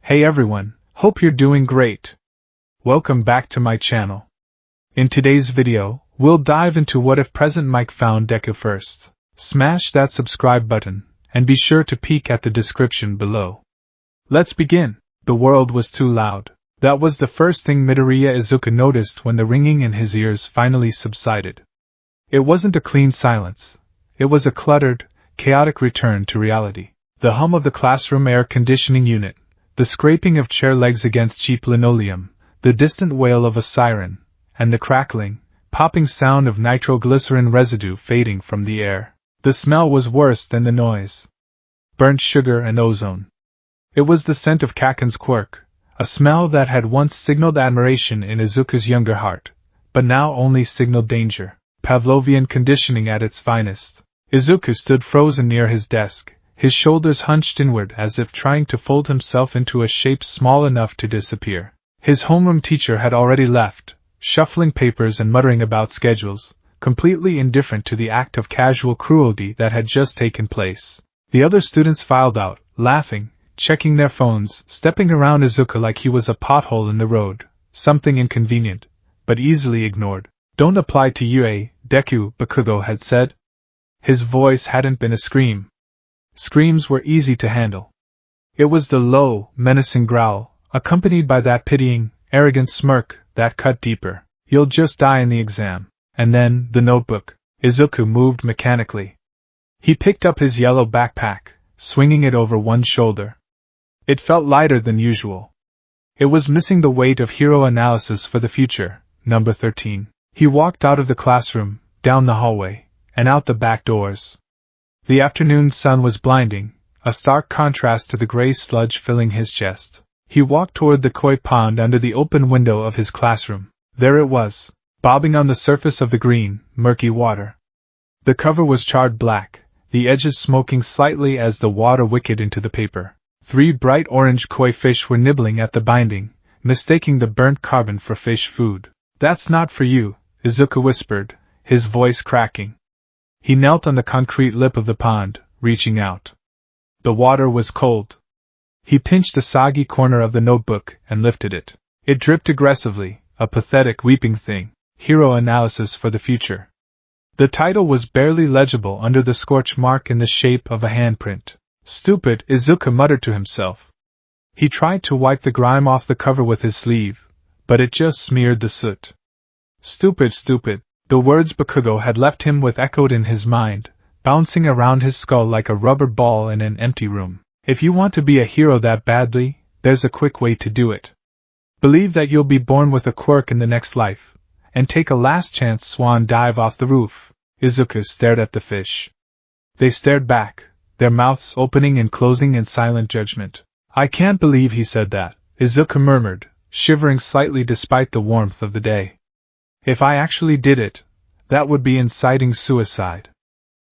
Hey everyone, hope you're doing great. Welcome back to my channel. In today's video, we'll dive into what if President Mike found Deku first. Smash that subscribe button, and be sure to peek at the description below. Let's begin. The world was too loud. That was the first thing Midoriya Izuku noticed when the ringing in his ears finally subsided. It wasn't a clean silence. It was a cluttered, chaotic return to reality. The hum of the classroom air conditioning unit, the scraping of chair legs against cheap linoleum, the distant wail of a siren, and the crackling, popping sound of nitroglycerin residue fading from the air. The smell was worse than the noise. Burnt sugar and ozone. It was the scent of Kacchan's quirk, a smell that had once signaled admiration in Izuku's younger heart, but now only signaled danger. Pavlovian conditioning at its finest. Izuku stood frozen near his desk, his shoulders hunched inward as if trying to fold himself into a shape small enough to disappear. His homeroom teacher had already left, shuffling papers and muttering about schedules, completely indifferent to the act of casual cruelty that had just taken place. The other students filed out, laughing, checking their phones, stepping around Izuku like he was a pothole in the road, something inconvenient, but easily ignored. "Don't apply to UA, Deku," Bakugo had said. His voice hadn't been a scream. Screams were easy to handle. It was the low, menacing growl, accompanied by that pitying, arrogant smirk that cut deeper. "You'll just die in the exam." And then, the notebook. Izuku moved mechanically. He picked up his yellow backpack, swinging it over one shoulder. It felt lighter than usual. It was missing the weight of hero analysis for the future, number 13. He walked out of the classroom, down the hallway, and out the back doors. The afternoon sun was blinding, a stark contrast to the gray sludge filling his chest. He walked toward the koi pond under the open window of his classroom. There it was, bobbing on the surface of the green, murky water. The cover was charred black, the edges smoking slightly as the water wickered into the paper. 3 bright orange koi fish were nibbling at the binding, mistaking the burnt carbon for fish food. "That's not for you," Izuku whispered, his voice cracking. He knelt on the concrete lip of the pond, reaching out. The water was cold. He pinched the soggy corner of the notebook and lifted it. It dripped aggressively, a pathetic weeping thing. Hero analysis for the future. The title was barely legible under the scorch mark in the shape of a handprint. "Stupid," Izuku muttered to himself. He tried to wipe the grime off the cover with his sleeve, but it just smeared the soot. Stupid, stupid. The words Bakugo had left him with echoed in his mind, bouncing around his skull like a rubber ball in an empty room. If you want to be a hero that badly, there's a quick way to do it. Believe that you'll be born with a quirk in the next life, and take a last chance swan dive off the roof. Izuku stared at the fish. They stared back, their mouths opening and closing in silent judgment. "I can't believe he said that," Izuku murmured, shivering slightly despite the warmth of the day. "If I actually did it, that would be inciting suicide.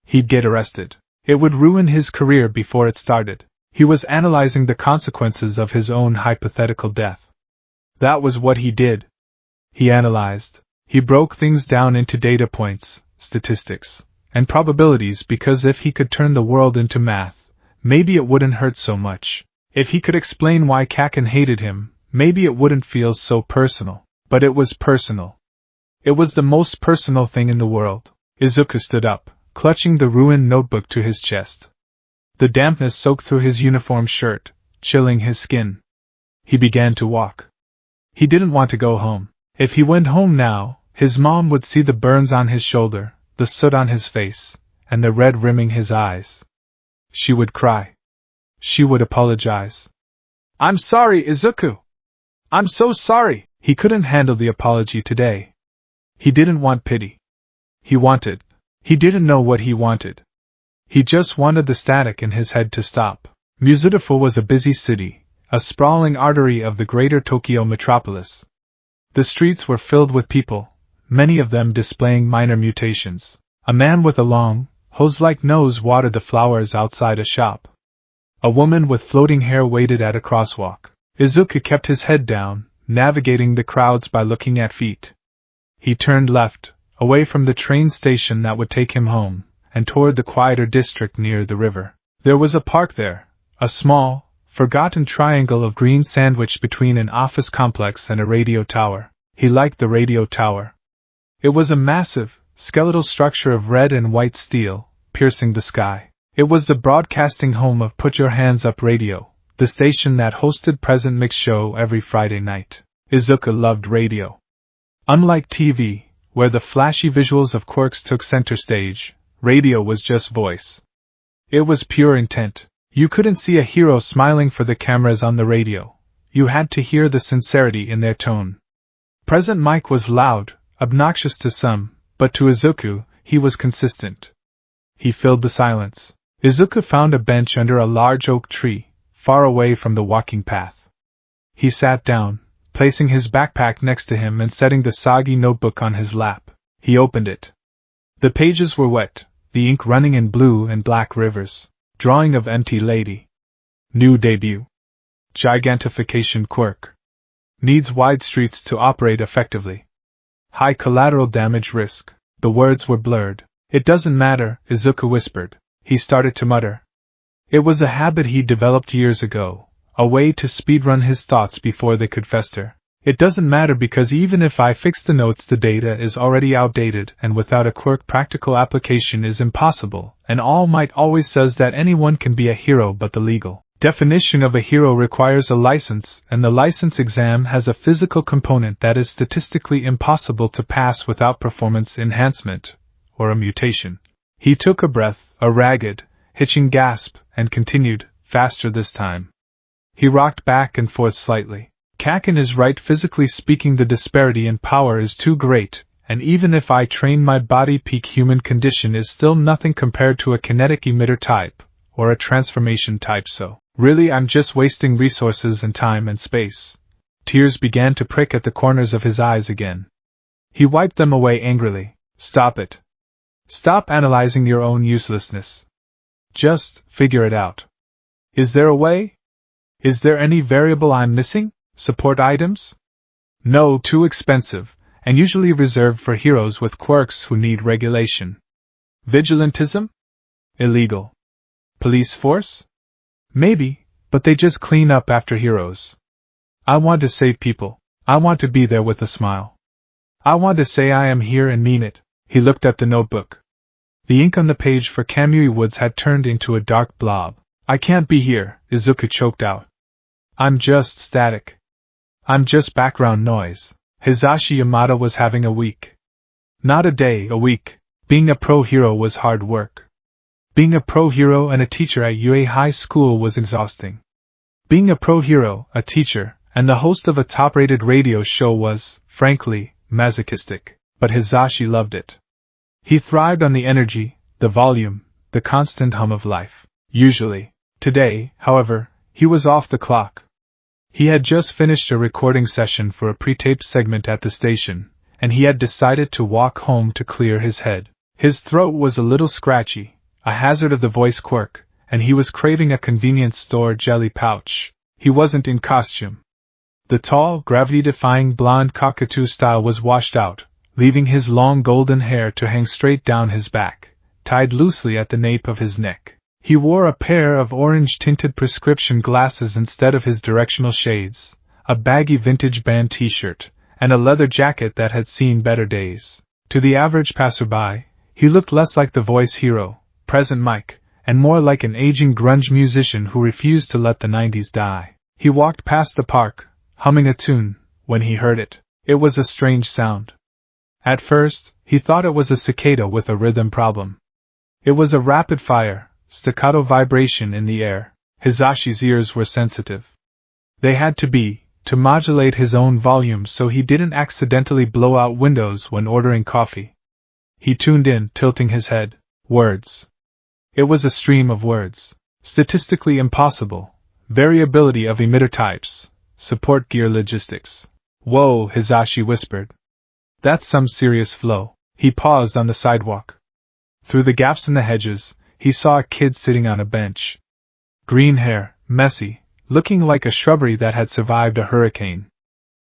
He'd get arrested. It would ruin his career before it started." He was analyzing the consequences of his own hypothetical death. That was what he did. He analyzed. He broke things down into data points, statistics, and probabilities because if he could turn the world into math, maybe it wouldn't hurt so much. If he could explain why Kacchan hated him, maybe it wouldn't feel so personal. But it was personal. It was the most personal thing in the world. Izuku stood up, clutching the ruined notebook to his chest. The dampness soaked through his uniform shirt, chilling his skin. He began to walk. He didn't want to go home. If he went home now, his mom would see the burns on his shoulder, the soot on his face, and the red rimming his eyes. She would cry. She would apologize. "I'm sorry, Izuku. I'm so sorry." He couldn't handle the apology today. He didn't want pity. He didn't know what he wanted. He just wanted the static in his head to stop. Mizudafu was a busy city, a sprawling artery of the greater Tokyo metropolis. The streets were filled with people, many of them displaying minor mutations. A man with a long, hose-like nose watered the flowers outside a shop. A woman with floating hair waited at a crosswalk. Izuku kept his head down, navigating the crowds by looking at feet. He turned left, away from the train station that would take him home, and toward the quieter district near the river. There was a park there, a small, forgotten triangle of green sandwiched between an office complex and a radio tower. He liked the radio tower. It was a massive, skeletal structure of red and white steel, piercing the sky. It was the broadcasting home of Put Your Hands Up Radio, the station that hosted President Mick's show every Friday night. Izuku loved radio. Unlike TV, where the flashy visuals of quirks took center stage, radio was just voice. It was pure intent. You couldn't see a hero smiling for the cameras on the radio. You had to hear the sincerity in their tone. President Mike was loud, obnoxious to some, but to Izuku, he was consistent. He filled the silence. Izuku found a bench under a large oak tree, far away from the walking path. He sat down, placing his backpack next to him and setting the soggy notebook on his lap. He opened it. The pages were wet, the ink running in blue and black rivers. Drawing of empty lady. New debut. Gigantification quirk. Needs wide streets to operate effectively. High collateral damage risk. The words were blurred. It doesn't matter, Izuku whispered. He started to mutter. It was a habit he developed years ago, a way to speedrun his thoughts before they could fester. It doesn't matter because even if I fix the notes, the data is already outdated, and without a quirk practical application is impossible, and All Might always says that anyone can be a hero, but the legal definition of a hero requires a license, and the license exam has a physical component that is statistically impossible to pass without performance enhancement, or a mutation. He took a breath, a ragged, hitching gasp, and continued, faster this time. He rocked back and forth slightly. Kacchan is right. Physically speaking, the disparity in power is too great, and even if I train my body, peak human condition is still nothing compared to a kinetic emitter type, or a transformation type, so really I'm just wasting resources and time and space. Tears began to prick at the corners of his eyes again. He wiped them away angrily. Stop it. Stop analyzing your own uselessness. Just figure it out. Is there a way? Is there any variable I'm missing? Support items? No, too expensive, and usually reserved for heroes with quirks who need regulation. Vigilantism? Illegal. Police force? Maybe, but they just clean up after heroes. I want to save people. I want to be there with a smile. I want to say I am here and mean it. He looked at the notebook. The ink on the page for Kamui Woods had turned into a dark blob. I can't be here, Izuku choked out. I'm just static. I'm just background noise. Hisashi Yamada was having a week. Not a day, a week. Being a pro hero was hard work. Being a pro hero and a teacher at UA High School was exhausting. Being a pro hero, a teacher, and the host of a top-rated radio show was, frankly, masochistic. But Hisashi loved it. He thrived on the energy, the volume, the constant hum of life. Usually. Today, however, he was off the clock. He had just finished a recording session for a pre-taped segment at the station, and he had decided to walk home to clear his head. His throat was a little scratchy, a hazard of the voice quirk, and he was craving a convenience store jelly pouch. He wasn't in costume. The tall, gravity-defying blonde cockatoo style was washed out, leaving his long golden hair to hang straight down his back, tied loosely at the nape of his neck. He wore a pair of orange-tinted prescription glasses instead of his directional shades, a baggy vintage band t-shirt, and a leather jacket that had seen better days. To the average passerby, he looked less like the voice hero, President Mike, and more like an aging grunge musician who refused to let the 90s die. He walked past the park, humming a tune, when he heard it. It was a strange sound. At first, he thought it was a cicada with a rhythm problem. It was a rapid-fire, staccato vibration in the air. Hisashi's ears were sensitive. They had to be, to modulate his own volume so he didn't accidentally blow out windows when ordering coffee. He tuned in, tilting his head. Words. It was a stream of words. Statistically impossible. Variability of emitter types. Support gear logistics. Whoa, Hisashi whispered. That's some serious flow. He paused on the sidewalk. Through the gaps in the hedges, he saw a kid sitting on a bench. Green hair, messy, looking like a shrubbery that had survived a hurricane.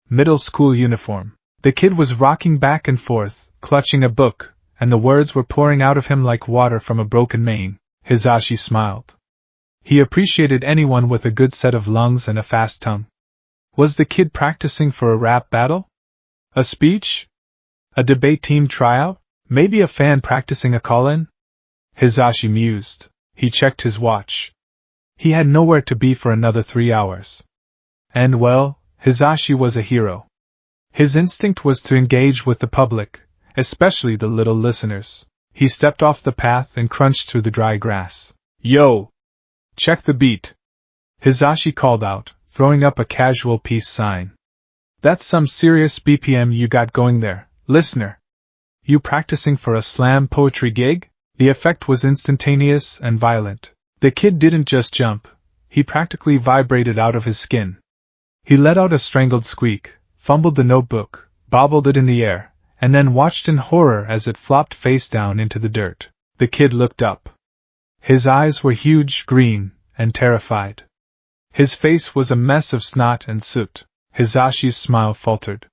Middle school uniform. The kid was rocking back and forth, clutching a book, and the words were pouring out of him like water from a broken main. Hisashi smiled. He appreciated anyone with a good set of lungs and a fast tongue. Was the kid practicing for a rap battle? A speech? A debate team tryout? Maybe a fan practicing a call-in? Hisashi mused. He checked his watch. He had nowhere to be for another 3 hours. And well, Hisashi was a hero. His instinct was to engage with the public, especially the little listeners. He stepped off the path and crunched through the dry grass. Yo! Check the beat! Hisashi called out, throwing up a casual peace sign. That's some serious BPM you got going there, listener. You practicing for a slam poetry gig? The effect was instantaneous and violent. The kid didn't just jump, he practically vibrated out of his skin. He let out a strangled squeak, fumbled the notebook, bobbled it in the air, and then watched in horror as it flopped face down into the dirt. The kid looked up. His eyes were huge, green, and terrified. His face was a mess of snot and soot. Hisashi's smile faltered.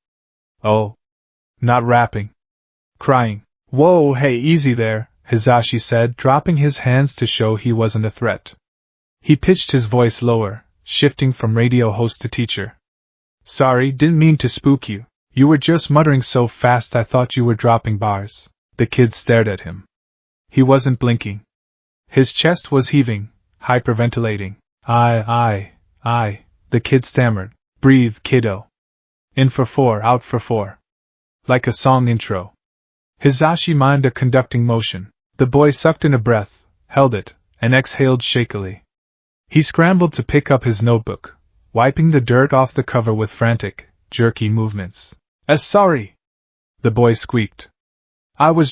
Oh. Not rapping. Crying. Whoa, hey, easy there, Hisashi said, dropping his hands to show he wasn't a threat. He pitched his voice lower, shifting from radio host to teacher. Sorry, didn't mean to spook you. You were just muttering so fast I thought you were dropping bars. The kid stared at him. He wasn't blinking. His chest was heaving, hyperventilating. I, the kid stammered. Breathe, kiddo. In for 4, out for 4. Like a song intro. Hisashi mimed a conducting motion. The boy sucked in a breath, held it, and exhaled shakily. He scrambled to pick up his notebook, wiping the dirt off the cover with frantic, jerky movements. Sorry! The boy squeaked. I was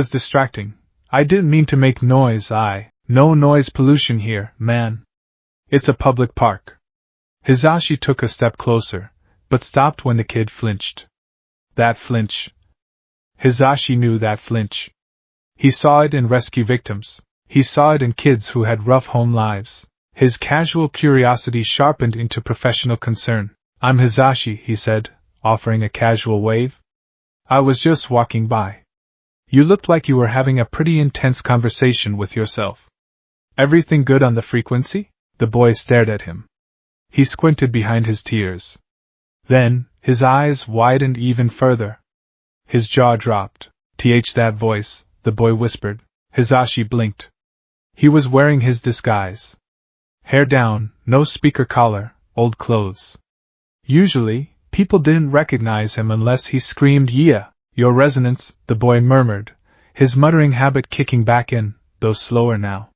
distracting. I didn't mean to make noise, No noise pollution here, man. It's a public park. Hisashi took a step closer, but stopped when the kid flinched. That flinch. Hisashi knew that flinch. He saw it in rescue victims. He saw it in kids who had rough home lives. His casual curiosity sharpened into professional concern. I'm Hisashi, he said, offering a casual wave. I was just walking by. You looked like you were having a pretty intense conversation with yourself. Everything good on the frequency? The boy stared at him. He squinted behind his tears. Then, his eyes widened even further. His jaw dropped. That voice, the boy whispered. Hisashi blinked. He was wearing his disguise. Hair down, no speaker collar, old clothes. Usually, people didn't recognize him unless he screamed, "Yeah, your resonance," the boy murmured, his muttering habit kicking back in, though slower now.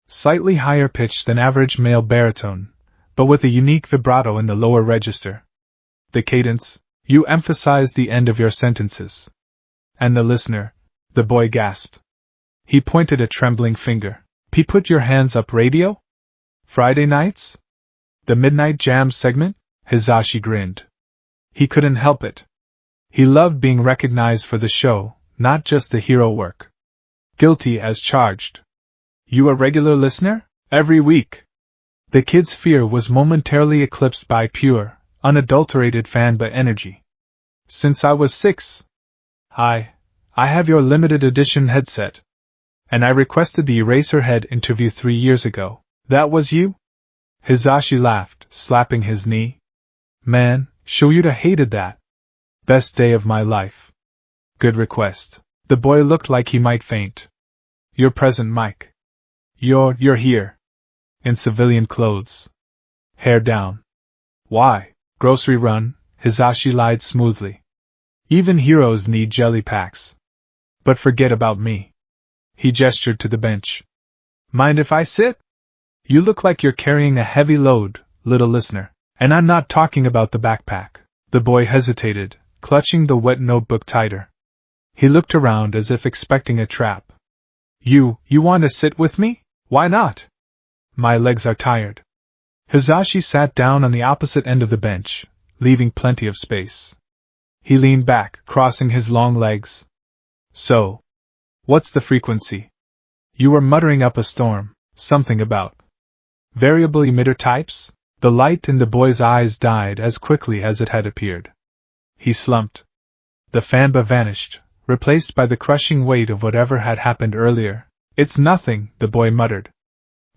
Slightly higher pitched than average male baritone, but with a unique vibrato in the lower register. The cadence, you emphasize the end of your sentences. And the listener, the boy gasped. He pointed a trembling finger. Put your hands up radio? Friday nights? The Midnight Jam segment? Hisashi grinned. He couldn't help it. He loved being recognized for the show, not just the hero work. Guilty as charged. You a regular listener? Every week. The kid's fear was momentarily eclipsed by pure, unadulterated fanboy energy. Since I was 6. I have your limited edition headset. And I requested the Eraserhead interview 3 years ago. That was you? Hisashi laughed, slapping his knee. Man, Shoyuta hated that. Best day of my life. Good request. The boy looked like he might faint. You're present, Mike. You're here. In civilian clothes. Hair down. Why? Grocery run, Hisashi lied smoothly. Even heroes need jelly packs. But forget about me. He gestured to the bench. Mind if I sit? You look like you're carrying a heavy load, little listener. And I'm not talking about the backpack. The boy hesitated, clutching the wet notebook tighter. He looked around as if expecting a trap. You want to sit with me? Why not? My legs are tired. Hisashi sat down on the opposite end of the bench, leaving plenty of space. He leaned back, crossing his long legs. So, what's the frequency? You were muttering up a storm, something about variable emitter types? The light in the boy's eyes died as quickly as it had appeared. He slumped. The fanba vanished, replaced by the crushing weight of whatever had happened earlier. It's nothing, the boy muttered.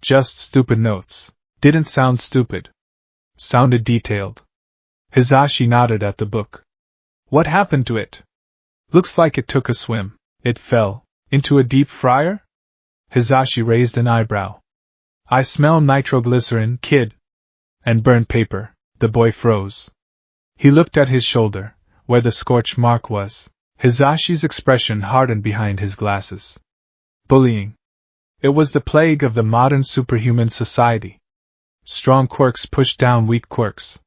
Just stupid notes. Didn't sound stupid. Sounded detailed. Hisashi nodded at the book. What happened to it? Looks like it took a swim. It fell. Into a deep fryer? Hisashi raised an eyebrow. I smell nitroglycerin, kid. And burnt paper. The boy froze. He looked at his shoulder, where the scorch mark was. Hisashi's expression hardened behind his glasses. Bullying. It was the plague of the modern superhuman society. Strong quirks pushed down weak quirks.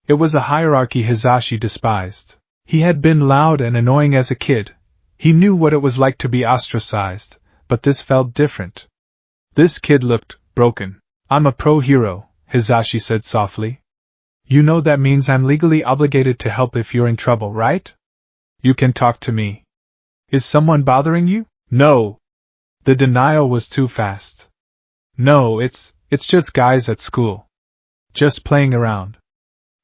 It was a hierarchy Hisashi despised. He had been loud and annoying as a kid. He knew what it was like to be ostracized, but this felt different. This kid looked broken. I'm a pro-hero, Hisashi said softly. You know that means I'm legally obligated to help if you're in trouble, right? You can talk to me. Is someone bothering you? No. The denial was too fast. No, it's just guys at school. Just playing around.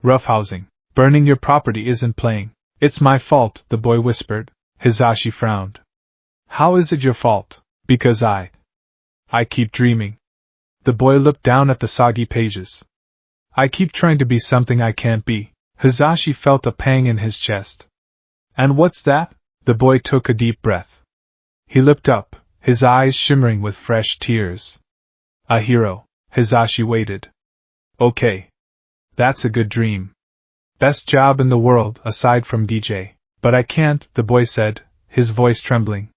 Roughhousing. Burning your property isn't playing. It's my fault, the boy whispered. Hisashi frowned. How is it your fault? Because I keep dreaming. The boy looked down at the soggy pages. I keep trying to be something I can't be. Hisashi felt a pang in his chest. And what's that? The boy took a deep breath. He looked up, his eyes shimmering with fresh tears. A hero. Hisashi waited. Okay. That's a good dream. Best job in the world, aside from DJ. But I can't, the boy said, his voice trembling.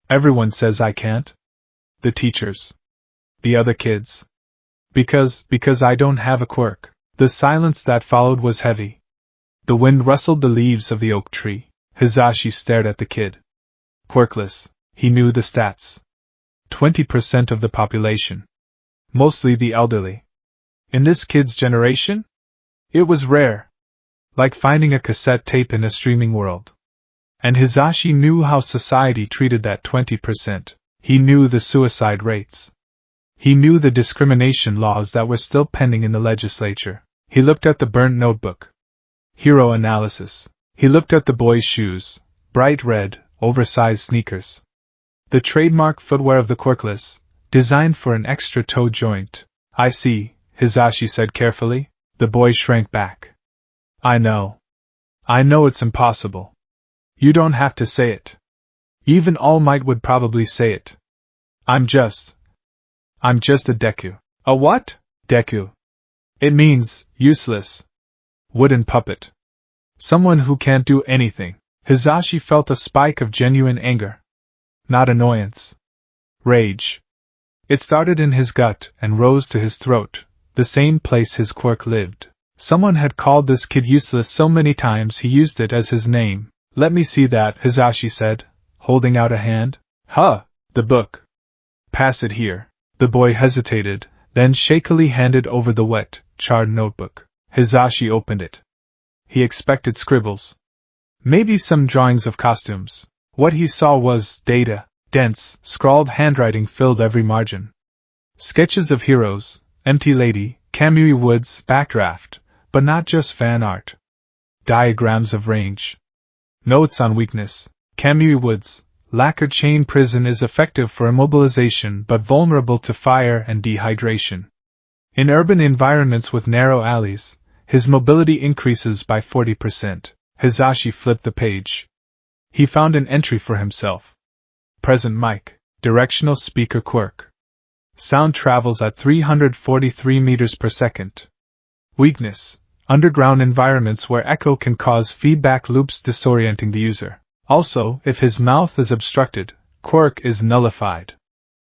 Everyone says I can't. The teachers. The other kids. Because I don't have a quirk. The silence that followed was heavy. The wind rustled the leaves of the oak tree. Hisashi stared at the kid. Quirkless. He knew the stats. 20% of the population. Mostly the elderly. In this kid's generation? It was rare. Like finding a cassette tape in a streaming world. And Hisashi knew how society treated that 20%. He knew the suicide rates. He knew the discrimination laws that were still pending in the legislature. He looked at the burnt notebook. Hero analysis. He looked at the boy's shoes, bright red, oversized sneakers. The trademark footwear of the quirkless, designed for an extra toe joint. I see, Hisashi said carefully. The boy shrank back. I know. I know it's impossible. You don't have to say it. Even All Might would probably say it. I'm just a Deku. A what? Deku. It means, useless. Wooden puppet. Someone who can't do anything. Hisashi felt a spike of genuine anger. Not annoyance. Rage. It started in his gut and rose to his throat, the same place his quirk lived. Someone had called this kid useless so many times he used it as his name. Let me see that, Hisashi said, holding out a hand. Huh, the book. Pass it here. The boy hesitated, then shakily handed over the wet, charred notebook. Hisashi opened it. He expected scribbles. Maybe some drawings of costumes. What he saw was data, dense, scrawled handwriting filled every margin. Sketches of heroes, empty lady, Kamui Woods, backdraft, but not just fan art. Diagrams of range. Notes on weakness. Kamui Woods. Lacquer chain prison is effective for immobilization but vulnerable to fire and dehydration. In urban environments with narrow alleys, his mobility increases by 40%. Hisashi flipped the page. He found an entry for himself. Present mic. Directional speaker quirk. Sound travels at 343 meters per second. Weakness. Underground environments where echo can cause feedback loops disorienting the user. Also, if his mouth is obstructed, quirk is nullified.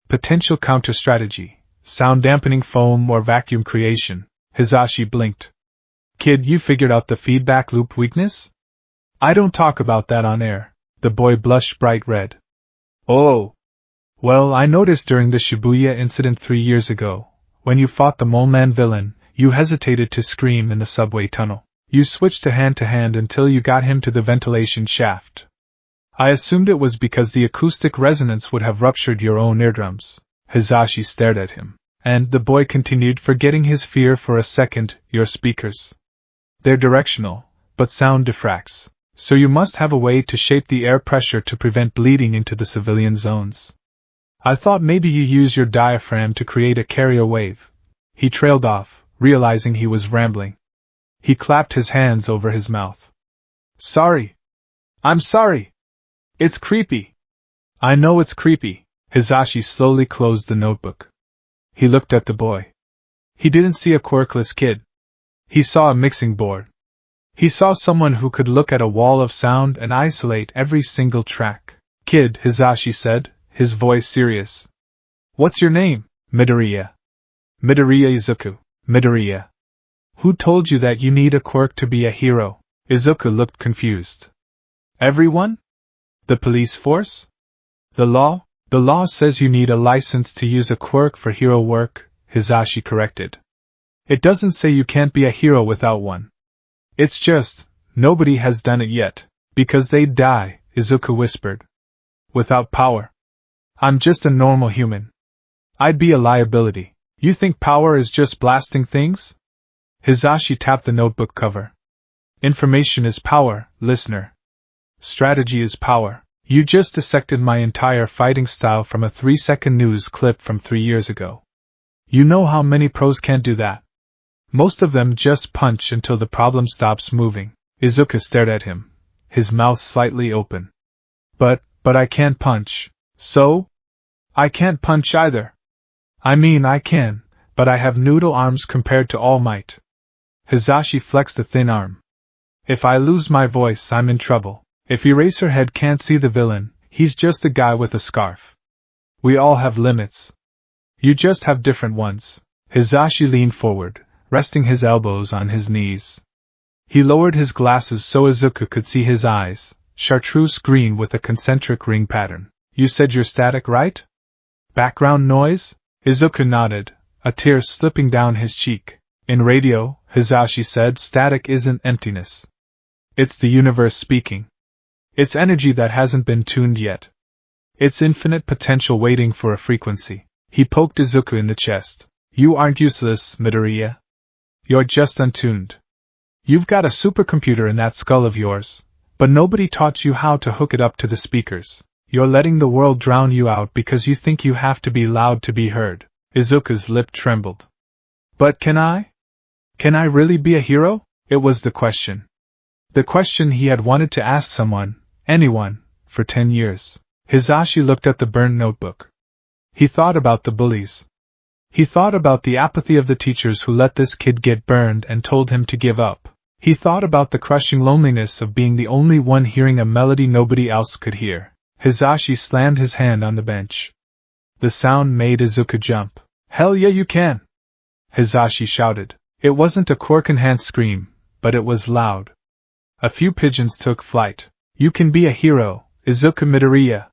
Potential counter-strategy. Sound dampening foam or vacuum creation. Hisashi blinked. Kid, you figured out the feedback loop weakness? I don't talk about that on air. The boy blushed bright red. Oh. Well, I noticed during the Shibuya incident 3 years ago, when you fought the Mole Man villain, you hesitated to scream in the subway tunnel. You switched to hand until you got him to the ventilation shaft. I assumed it was because the acoustic resonance would have ruptured your own eardrums. Hisashi stared at him, and the boy continued, forgetting his fear for a second. Your speakers. They're directional, but sound diffracts, so you must have a way to shape the air pressure to prevent bleeding into the civilian zones. I thought maybe you use your diaphragm to create a carrier wave. He trailed off, realizing he was rambling. He clapped his hands over his mouth. Sorry. I'm sorry. It's creepy. I know it's creepy. Hisashi slowly closed the notebook. He looked at the boy. He didn't see a quirkless kid. He saw a mixing board. He saw someone who could look at a wall of sound and isolate every single track. Kid, Hisashi said, his voice serious. What's your name? Midoriya. Midoriya Izuku. Midoriya. Who told you that you need a quirk to be a hero? Izuku looked confused. Everyone? The police force? The law? The law says you need a license to use a quirk for hero work, Hisashi corrected. It doesn't say you can't be a hero without one. It's just, nobody has done it yet, because they'd die, Izuku whispered. Without power. I'm just a normal human. I'd be a liability. You think power is just blasting things? Hisashi tapped the notebook cover. Information is power, listener. Strategy is power. You just dissected my entire fighting style from a 3-second news clip from 3 years ago. You know how many pros can't do that? Most of them just punch until the problem stops moving. Izuku stared at him, his mouth slightly open. But I can't punch. So? I can't punch either. I mean I can, but I have noodle arms compared to All Might. Hisashi flexed a thin arm. If I lose my voice, I'm in trouble. If Eraserhead can't see the villain, he's just a guy with a scarf. We all have limits. You just have different ones. Hisashi leaned forward, resting his elbows on his knees. He lowered his glasses so Izuku could see his eyes, chartreuse green with a concentric ring pattern. You said you're static, right? Background noise? Izuku nodded, a tear slipping down his cheek. In radio, Hisashi said, static isn't emptiness. It's the universe speaking. It's energy that hasn't been tuned yet. It's infinite potential waiting for a frequency. He poked Izuku in the chest. You aren't useless, Midoriya. You're just untuned. You've got a supercomputer in that skull of yours, but nobody taught you how to hook it up to the speakers. You're letting the world drown you out because you think you have to be loud to be heard. Izuku's lip trembled. But can I? Can I really be a hero? It was the question. The question he had wanted to ask someone, anyone, for 10 years. Hisashi looked at the burned notebook. He thought about the bullies. He thought about the apathy of the teachers who let this kid get burned and told him to give up. He thought about the crushing loneliness of being the only one hearing a melody nobody else could hear. Hisashi slammed his hand on the bench. The sound made Izuku jump. Hell yeah, you can! Hisashi shouted. It wasn't a quirk-enhanced scream, but it was loud. A few pigeons took flight. You can be a hero, Izuku Midoriya.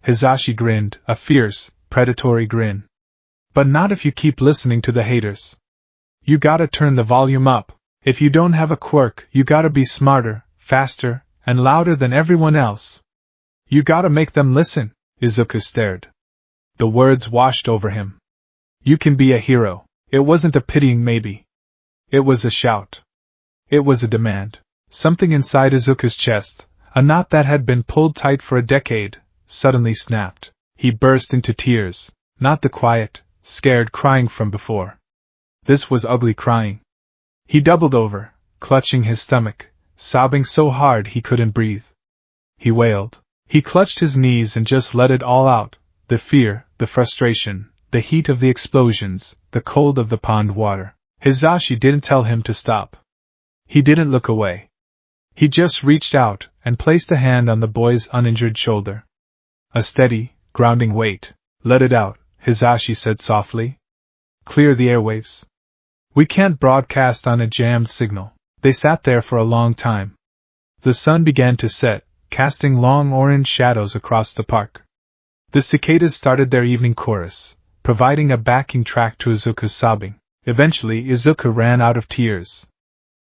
Hisashi grinned, a fierce, predatory grin. But not if you keep listening to the haters. You gotta turn the volume up. If you don't have a quirk, you gotta be smarter, faster, and louder than everyone else. You gotta make them listen. Izuku stared. The words washed over him. You can be a hero. It wasn't a pitying maybe. It was a shout. It was a demand. Something inside Izuku's chest, a knot that had been pulled tight for a decade, suddenly snapped. He burst into tears, not the quiet, scared crying from before. This was ugly crying. He doubled over, clutching his stomach, sobbing so hard he couldn't breathe. He wailed. He clutched his knees and just let it all out, the fear, the frustration, the heat of the explosions, the cold of the pond water. Hisashi didn't tell him to stop. He didn't look away. He just reached out and placed a hand on the boy's uninjured shoulder. A steady, grounding weight. Let it out, Hisashi said softly. Clear the airwaves. We can't broadcast on a jammed signal. They sat there for a long time. The sun began to set, casting long orange shadows across the park. The cicadas started their evening chorus, providing a backing track to Izuku's sobbing. Eventually, Izuku ran out of tears.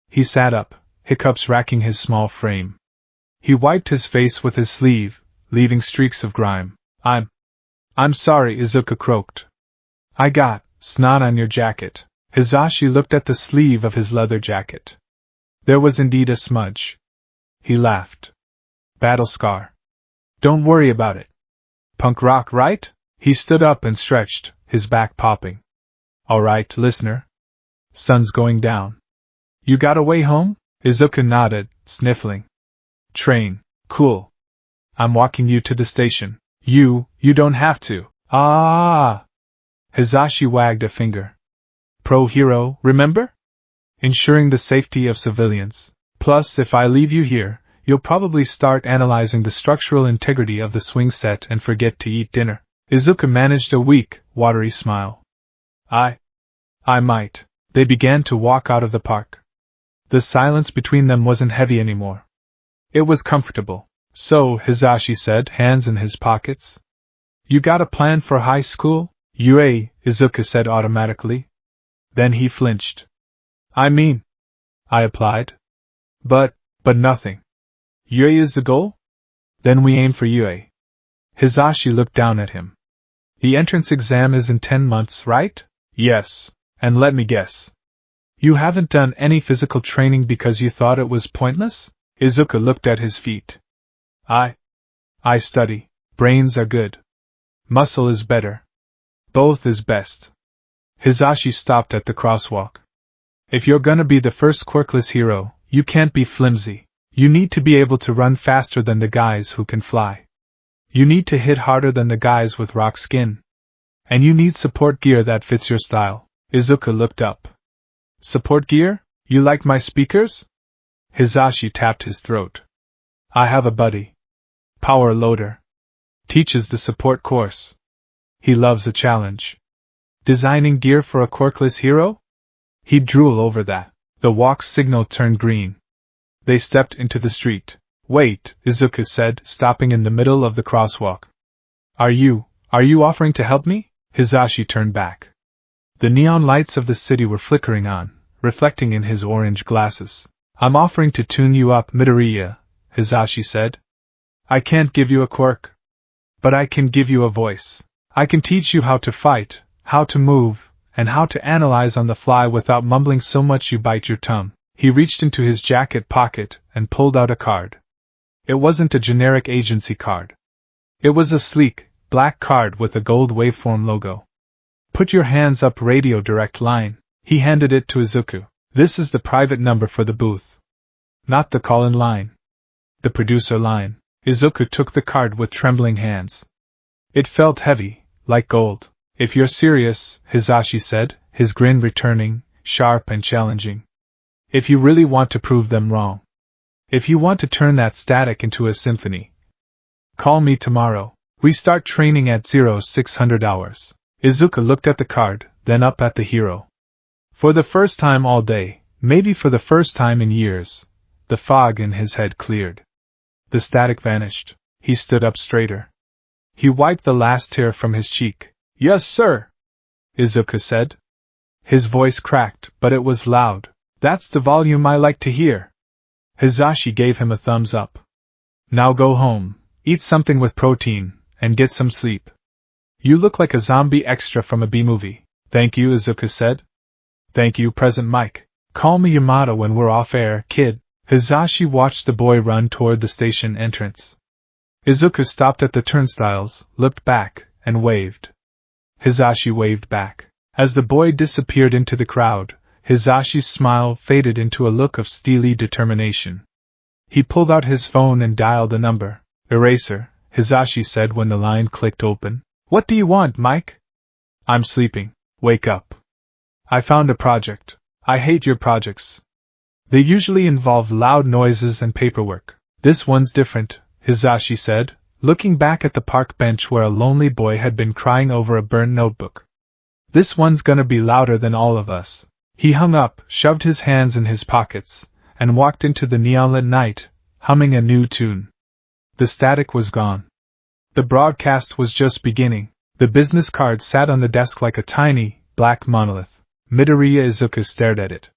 He sat up, hiccups racking his small frame. He wiped his face with his sleeve, leaving streaks of grime. I'm sorry, Izuku croaked. I got snot on your jacket. Hisashi looked at the sleeve of his leather jacket. There was indeed a smudge. He laughed. Battle scar. Don't worry about it. Punk rock, right? He stood up and stretched, his back popping. Alright, listener. Sun's going down. You got a way home? Izuku nodded, sniffling. Train. Cool. I'm walking you to the station. You don't have to. Ah! Hisashi wagged a finger. Pro-hero, remember? Ensuring the safety of civilians. Plus, if I leave you here, you'll probably start analyzing the structural integrity of the swing set and forget to eat dinner. Izuku managed a weak, watery smile. I might. They began to walk out of the park. The silence between them wasn't heavy anymore. It was comfortable. So, Hisashi said, hands in his pockets. You got a plan for high school? Yue, Izuku said automatically. Then he flinched. I applied. But nothing. Yue is the goal? Then we aim for Yue. Hisashi looked down at him. The entrance exam is in 10 months, right? Yes. And let me guess. You haven't done any physical training because you thought it was pointless? Izuku looked at his feet. I study. Brains are good. Muscle is better. Both is best. Hisashi stopped at the crosswalk. If you're gonna be the first quirkless hero, you can't be flimsy. You need to be able to run faster than the guys who can fly. You need to hit harder than the guys with rock skin. And you need support gear that fits your style. Izuku looked up. Support gear? You like my speakers? Hisashi tapped his throat. I have a buddy. Power Loader. Teaches the support course. He loves a challenge. Designing gear for a quirkless hero? He'd drool over that. The walk's signal turned green. They stepped into the street. Wait, Izuku said, stopping in the middle of the crosswalk. Are you offering to help me? Hisashi turned back. The neon lights of the city were flickering on, reflecting in his orange glasses. I'm offering to tune you up, Midoriya, Hisashi said. I can't give you a quirk. But I can give you a voice. I can teach you how to fight, how to move, and how to analyze on the fly without mumbling so much you bite your tongue. He reached into his jacket pocket and pulled out a card. It wasn't a generic agency card. It was a sleek, black card with a gold waveform logo. Put your hands up, radio direct line. He handed it to Izuku. This is the private number for the booth. Not the call-in line. The producer line. Izuku took the card with trembling hands. It felt heavy, like gold. If you're serious, Hisashi said, his grin returning, sharp and challenging. If you really want to prove them wrong. If you want to turn that static into a symphony. Call me tomorrow. We start training at 0600 hours. Izuku looked at the card, then up at the hero. For the first time all day, maybe for the first time in years, the fog in his head cleared. The static vanished. He stood up straighter. He wiped the last tear from his cheek. Yes, sir, Izuku said. His voice cracked, but it was loud. That's the volume I like to hear. Hisashi gave him a thumbs up. Now go home, eat something with protein, and get some sleep. You look like a zombie extra from a B-movie. Thank you, Izuku said. Thank you, Present Mike. Call me Yamada when we're off air, kid. Hisashi watched the boy run toward the station entrance. Izuku stopped at the turnstiles, looked back, and waved. Hisashi waved back. As the boy disappeared into the crowd, Hisashi's smile faded into a look of steely determination. He pulled out his phone and dialed a number. Eraser, Hisashi said when the line clicked open. What do you want, Mike? I'm sleeping. Wake up. I found a project. I hate your projects. They usually involve loud noises and paperwork. This one's different, Hisashi said, looking back at the park bench where a lonely boy had been crying over a burned notebook. This one's gonna be louder than all of us. He hung up, shoved his hands in his pockets, and walked into the neon-lit night, humming a new tune. The static was gone. The broadcast was just beginning. The business card sat on the desk like a tiny, black monolith. Midoriya Izuku stared at it.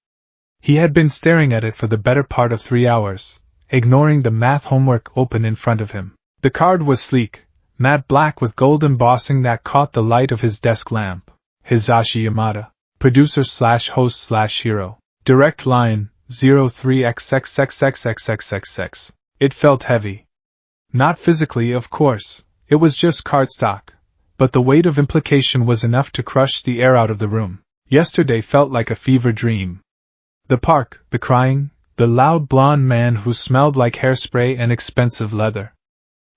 He had been staring at it for the better part of 3 hours, ignoring the math homework open in front of him. The card was sleek, matte black with gold embossing that caught the light of his desk lamp. Hisashi Yamada, producer/host/hero. Direct line, 03xxxxxxxxx. It felt heavy. Not physically, of course, it was just cardstock, but the weight of implication was enough to crush the air out of the room. Yesterday felt like a fever dream. The park, the crying, the loud blonde man who smelled like hairspray and expensive leather.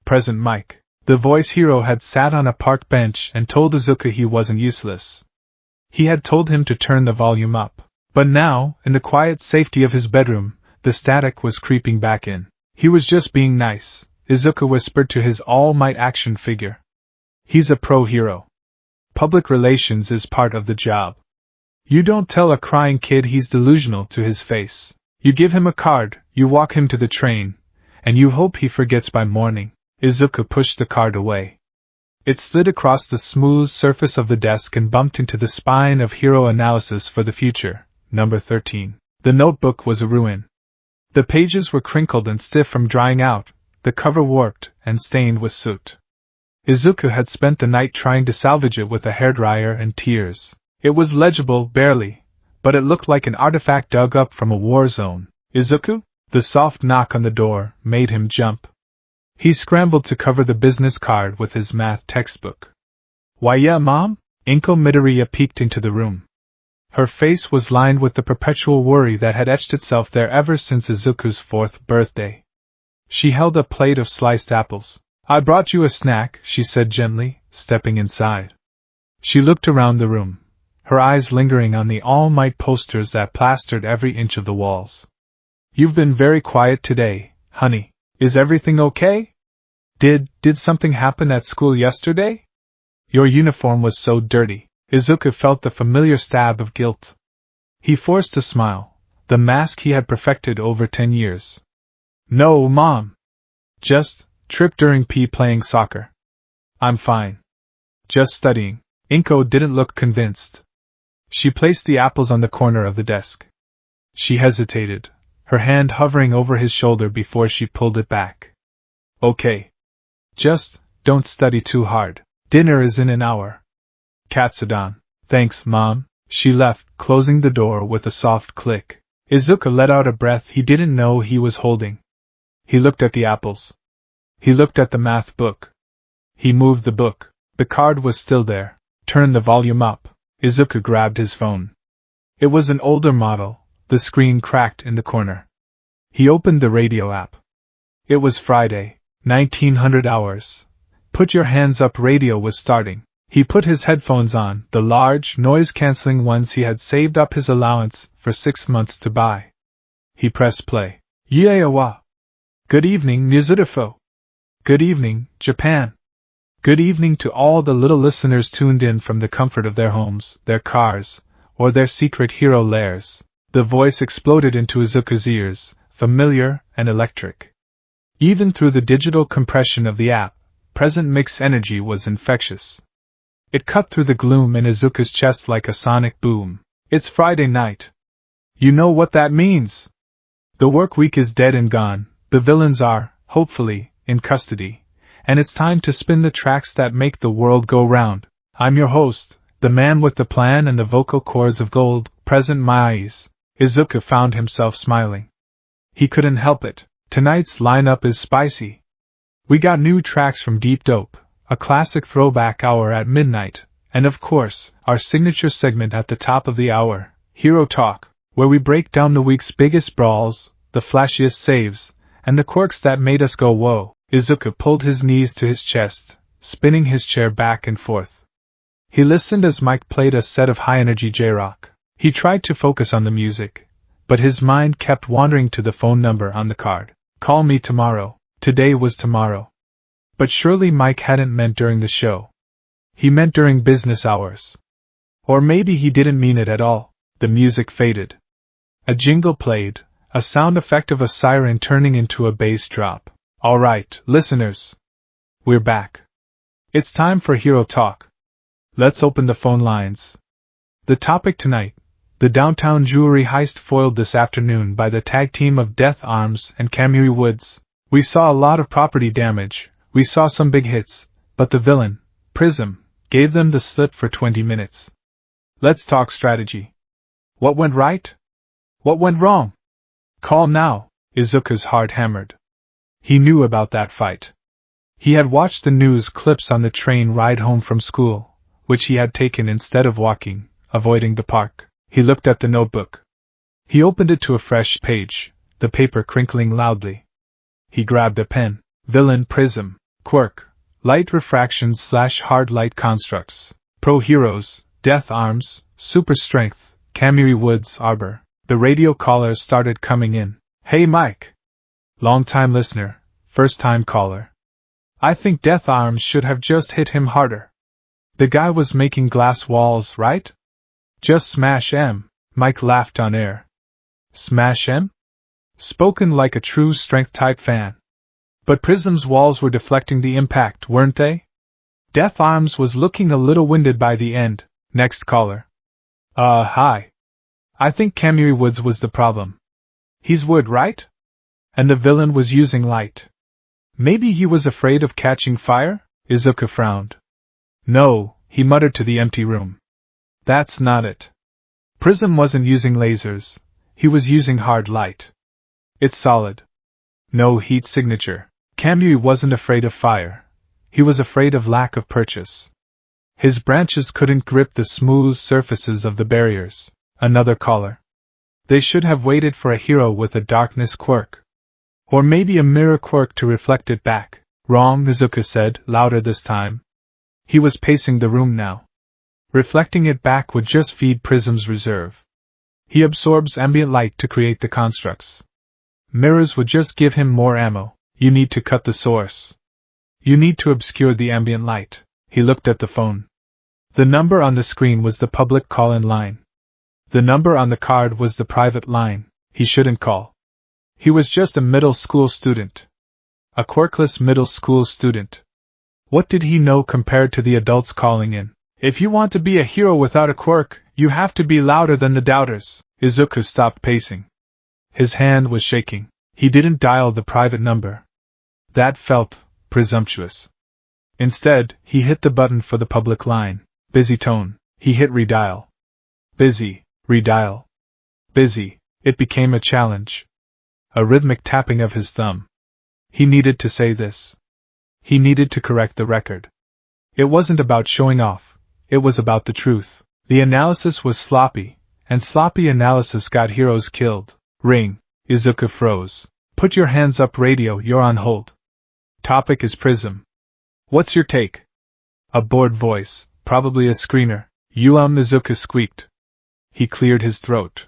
Present Mike. The voice hero had sat on a park bench and told Izuku he wasn't useless. He had told him to turn the volume up. But now, in the quiet safety of his bedroom, the static was creeping back in. He was just being nice, Izuku whispered to his all-might action figure. He's a pro-hero. Public relations is part of the job. You don't tell a crying kid he's delusional to his face. You give him a card, you walk him to the train, and you hope he forgets by morning. Izuku pushed the card away. It slid across the smooth surface of the desk and bumped into the spine of Hero Analysis for the Future, number 13. The notebook was a ruin. The pages were crinkled and stiff from drying out, the cover warped and stained with soot. Izuku had spent the night trying to salvage it with a hairdryer and tears. It was legible, barely, but it looked like an artifact dug up from a war zone. Izuku? The soft knock on the door made him jump. He scrambled to cover the business card with his math textbook. Why yeah, Mom? Inko Midoriya peeked into the room. Her face was lined with the perpetual worry that had etched itself there ever since Izuku's 4th birthday. She held a plate of sliced apples. I brought you a snack, she said gently, stepping inside. She looked around the room, her eyes lingering on the All Might posters that plastered every inch of the walls. You've been very quiet today, honey. Is everything okay? Did something happen at school yesterday? Your uniform was so dirty. Izuku felt the familiar stab of guilt. He forced a smile, the mask he had perfected over 10 years. No, Mom. Just tripped during PE playing soccer. I'm fine. Just studying. Inko didn't look convinced. She placed the apples on the corner of the desk. She hesitated, her hand hovering over his shoulder before she pulled it back. Okay. Just don't study too hard. Dinner is in an hour. Kacchan. Thanks, Mom. She left, closing the door with a soft click. Izuku let out a breath he didn't know he was holding. He looked at the apples. He looked at the math book. He moved the book. The card was still there. Turn the volume up. Izuku grabbed his phone. It was an older model, the screen cracked in the corner. He opened the radio app. It was Friday, 1900 hours. Put your hands up radio was starting. He put his headphones on, the large, noise-canceling ones he had saved up his allowance for 6 months to buy. He pressed play. Yaewa. Good evening, Nizudafo. Good evening, Japan. Good evening to all the little listeners tuned in from the comfort of their homes, their cars, or their secret hero lairs. The voice exploded into Izuku's ears, familiar and electric. Even through the digital compression of the app, present mix energy was infectious. It cut through the gloom in Izuku's chest like a sonic boom. It's Friday night. You know what that means. The work week is dead and gone, the villains are, hopefully, in custody, and it's time to spin the tracks that make the world go round. I'm your host, the man with the plan and the vocal cords of gold, Present Mai's. Izuku found himself smiling. He couldn't help it. Tonight's lineup is spicy. We got new tracks from Deep Dope, a classic throwback hour at midnight, and of course, our signature segment at the top of the hour, Hero Talk, where we break down the week's biggest brawls, the flashiest saves, and the quirks that made us go whoa. Izuku pulled his knees to his chest, spinning his chair back and forth. He listened as Mike played a set of high-energy J-rock. He tried to focus on the music, but his mind kept wandering to the phone number on the card. Call me tomorrow. Today was tomorrow. But surely Mike hadn't meant during the show. He meant during business hours. Or maybe he didn't mean it at all. The music faded. A jingle played, a sound effect of a siren turning into a bass drop. All right, listeners. We're back. It's time for Hero Talk. Let's open the phone lines. The topic tonight, the downtown jewelry heist foiled this afternoon by the tag team of Death Arms and Kamui Woods. We saw a lot of property damage, we saw some big hits, but the villain, Prism, gave them the slip for 20 minutes. Let's talk strategy. What went right? What went wrong? Call now. Izuku's heart hammered. He knew about that fight. He had watched the news clips on the train ride home from school, which he had taken instead of walking, avoiding the park. He looked at the notebook. He opened it to a fresh page, the paper crinkling loudly. He grabbed a pen. Villain prism, quirk, light refraction / hard light constructs, pro heroes, death arms, super strength, Kamui Woods Arbor. The radio callers started coming in. Hey Mike! Long-time listener, first-time caller. I think death arms should have just hit him harder. The guy was making glass walls, right? Just smash 'em, Mike laughed on air. Smash 'em? Spoken like a true strength-type fan. But Prism's walls were deflecting the impact, weren't they? Death Arms was looking a little winded by the end. Next caller. Hi. I think Kamui Woods was the problem. He's wood, right? And the villain was using light. Maybe he was afraid of catching fire? Izuku frowned. No, he muttered to the empty room. That's not it. Prism wasn't using lasers. He was using hard light. It's solid. No heat signature. Kamui wasn't afraid of fire. He was afraid of lack of purchase. His branches couldn't grip the smooth surfaces of the barriers. Another caller. They should have waited for a hero with a darkness quirk. Or maybe a mirror quirk to reflect it back. Wrong, Izuku said, louder this time. He was pacing the room now. Reflecting it back would just feed Prism's reserve. He absorbs ambient light to create the constructs. Mirrors would just give him more ammo. You need to cut the source. You need to obscure the ambient light. He looked at the phone. The number on the screen was the public call-in line. The number on the card was the private line. He shouldn't call. He was just a middle school student. A quirkless middle school student. What did he know compared to the adults calling in? If you want to be a hero without a quirk, you have to be louder than the doubters. Izuku stopped pacing. His hand was shaking. He didn't dial the private number. That felt presumptuous. Instead, he hit the button for the public line. Busy tone. He hit redial. Busy, redial. Busy. It became a challenge. A rhythmic tapping of his thumb. He needed to say this. He needed to correct the record. It wasn't about showing off. It was about the truth. The analysis was sloppy, and sloppy analysis got heroes killed. Ring. Izuku froze. Put your hands up, radio, you're on hold. Topic is Prism. What's your take? A bored voice, probably a screener. Izuku squeaked. He cleared his throat.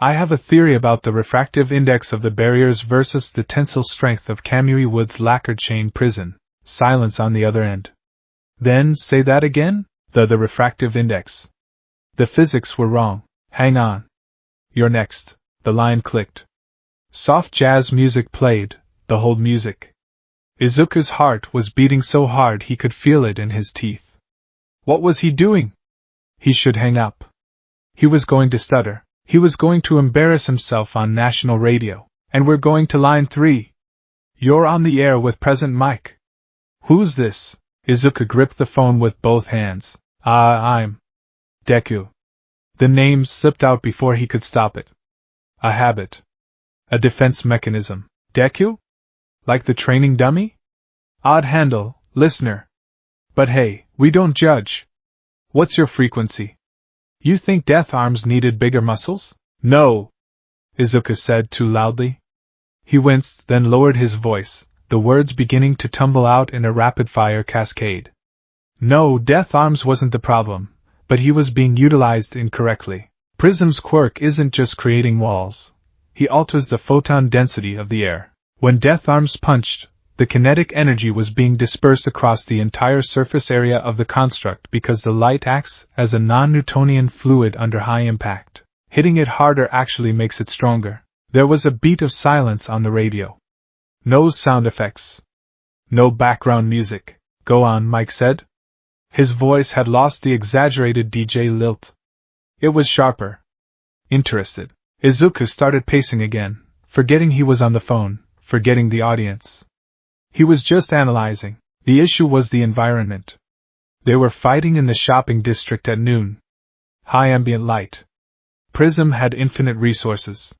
I have a theory about the refractive index of the barriers versus the tensile strength of Kamui Woods' lacquered chain prison. Silence on the other end. Then say that again? The refractive index. The physics were wrong. Hang on. You're next. The line clicked. Soft jazz music played, the hold music. Izuku's heart was beating so hard he could feel it in his teeth. What was he doing? He should hang up. He was going to stutter. He was going to embarrass himself on national radio. And we're going to line 3. You're on the air with Present Mike. Who's this? Izuku gripped the phone with both hands. I'm Deku. The name slipped out before he could stop it. A habit. A defense mechanism. Deku? Like the training dummy? Odd handle, listener. But hey, we don't judge. What's your frequency? You think Death Arms needed bigger muscles? No, Izuku said too loudly. He winced, then lowered his voice, the words beginning to tumble out in a rapid-fire cascade. No, Death Arms wasn't the problem, but he was being utilized incorrectly. Prism's quirk isn't just creating walls. He alters the photon density of the air. When Death Arms punched, the kinetic energy was being dispersed across the entire surface area of the construct because the light acts as a non-Newtonian fluid under high impact. Hitting it harder actually makes it stronger. There was a beat of silence on the radio. No sound effects. No background music. Go on, Mike said. His voice had lost the exaggerated DJ lilt. It was sharper. Interested. Izuku started pacing again, forgetting he was on the phone, forgetting the audience. He was just analyzing. The issue was the environment. They were fighting in the shopping district at noon. High ambient light. Prism had infinite resources.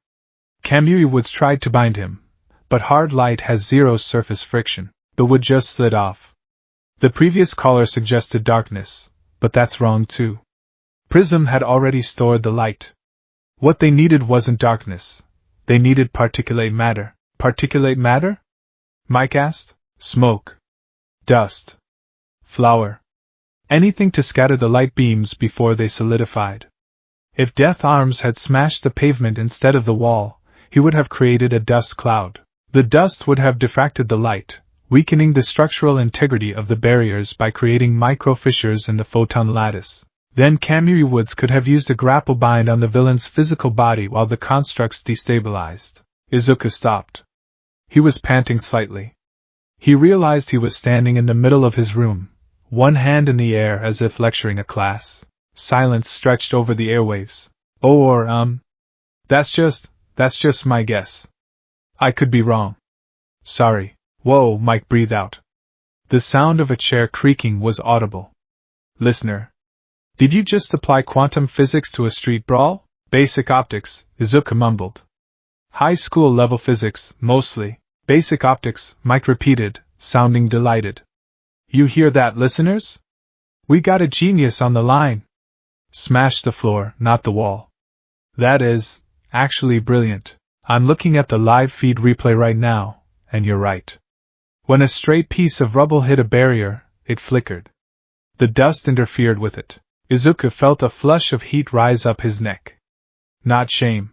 Kamui Woods tried to bind him, but hard light has zero surface friction. The wood just slid off. The previous caller suggested darkness, but that's wrong too. Prism had already stored the light. What they needed wasn't darkness. They needed particulate matter. Particulate matter? Mike asked. Smoke. Dust. Flour. Anything to scatter the light beams before they solidified. If Death Arms had smashed the pavement instead of the wall, he would have created a dust cloud. The dust would have diffracted the light, weakening the structural integrity of the barriers by creating micro-fissures in the photon lattice. Then Kamui Woods could have used a grapple bind on the villain's physical body while the constructs destabilized. Izuku stopped. He was panting slightly. He realized he was standing in the middle of his room, one hand in the air as if lecturing a class. Silence stretched over the airwaves. That's just my guess. I could be wrong. Sorry. Whoa, Mike breathed out. The sound of a chair creaking was audible. Listener. Did you just apply quantum physics to a street brawl? Basic optics, Izuku mumbled. High school level physics, mostly. Basic optics, Mike repeated, sounding delighted. You hear that, listeners? We got a genius on the line. Smash the floor, not the wall. That is, actually brilliant. I'm looking at the live feed replay right now, and you're right. When a stray piece of rubble hit a barrier, it flickered. The dust interfered with it. Izuku felt a flush of heat rise up his neck. Not shame.